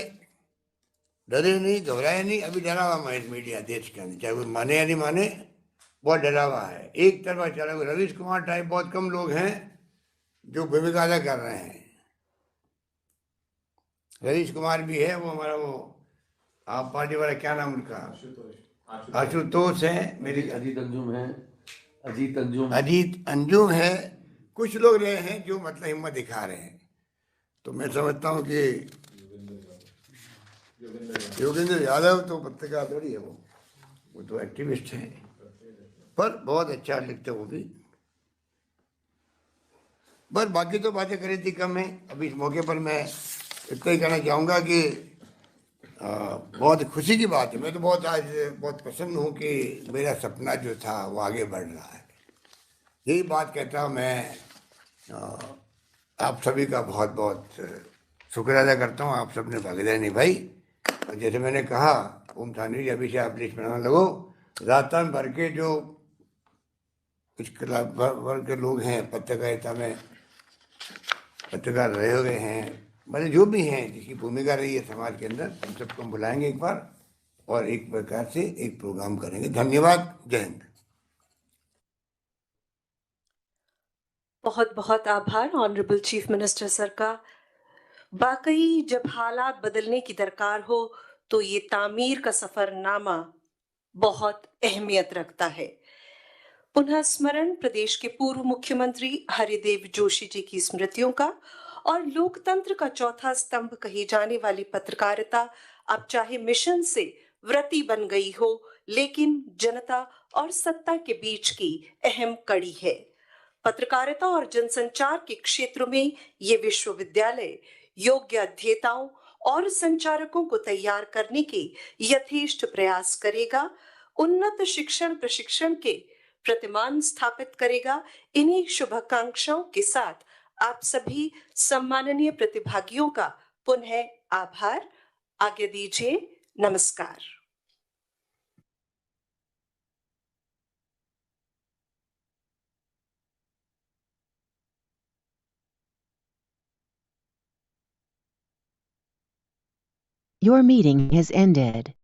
डरे नहीं, घबराए नहीं। अभी डरा हुआ है मीडिया देश के अंदर, चाहे वो माने या नहीं माने, बहुत डरा हुआ है। एक तरफा चला हुआ। रवीश कुमार टाइप बहुत कम लोग हैं जो विवेकादा कर रहे हैं। रवीश कुमार भी है, वो हमारा वो आप पार्टी वाला, क्या नाम उनका, आशुतोष है, मेरी अजीत अंजुम है, अजीत अंजुम है। कुछ लोग रहे हैं जो मतलब हिम्मत दिखा रहे हैं। तो मैं समझता हूँ कि योगेंद्र यादव तो पत्रकार थोड़ी है, वो तो एक्टिविस्ट है, पर बहुत अच्छा लिखते वो भी। बस बाकी तो बातें करी थी कम है। अभी इस मौके पर मैं इतना ही कहना चाहूँगा कि बहुत खुशी की बात है। मैं तो बहुत आज बहुत प्रसन्न हूँ कि मेरा सपना जो था वो आगे बढ़ रहा है। यही बात कहता हूँ मैं। आप सभी का बहुत बहुत शुक्र अदा करता हूँ। आप सब ने भागीदारी निभाई। और जैसे मैंने कहा, ओम थानवी जी, अभी से आप लिस्ट बनाने लगो। राजस्थान भर के जो कुछ वर्ग के लोग हैं, पत्रकारिता में पत्रकार रहे हुए हैं, मतलब जो भी हैं, जिसकी भूमिका रही है समाज के अंदर, हम सबको बुलाएंगे एक बार और एक प्रकार से एक प्रोग्राम करेंगे। धन्यवाद। जय हिंद। बहुत बहुत आभार ऑनरेबल चीफ मिनिस्टर सर का। वाकई जब हालात बदलने की दरकार हो तो ये तामीर का सफरनामा बहुत अहमियत रखता है। पुनः स्मरण प्रदेश के पूर्व मुख्यमंत्री हरिदेव जोशी जी की स्मृतियों का और लोकतंत्र का चौथा स्तंभ कही जाने वाली पत्रकारिता अब चाहे मिशन से व्रती बन गई हो, लेकिन जनता और सत्ता के बीच की अहम कड़ी है। पत्रकारिता और जनसंचार के क्षेत्र में ये विश्वविद्यालय योग्य अध्येताओं और संचारकों को तैयार करने के यथेष्ट प्रयास करेगा, उन्नत शिक्षण प्रशिक्षण के प्रतिमान स्थापित करेगा। इन्हीं शुभाकांक्षाओं के साथ आप सभी सम्माननीय प्रतिभागियों का पुनः आभार। आज्ञा दीजिए। नमस्कार। Your meeting has ended.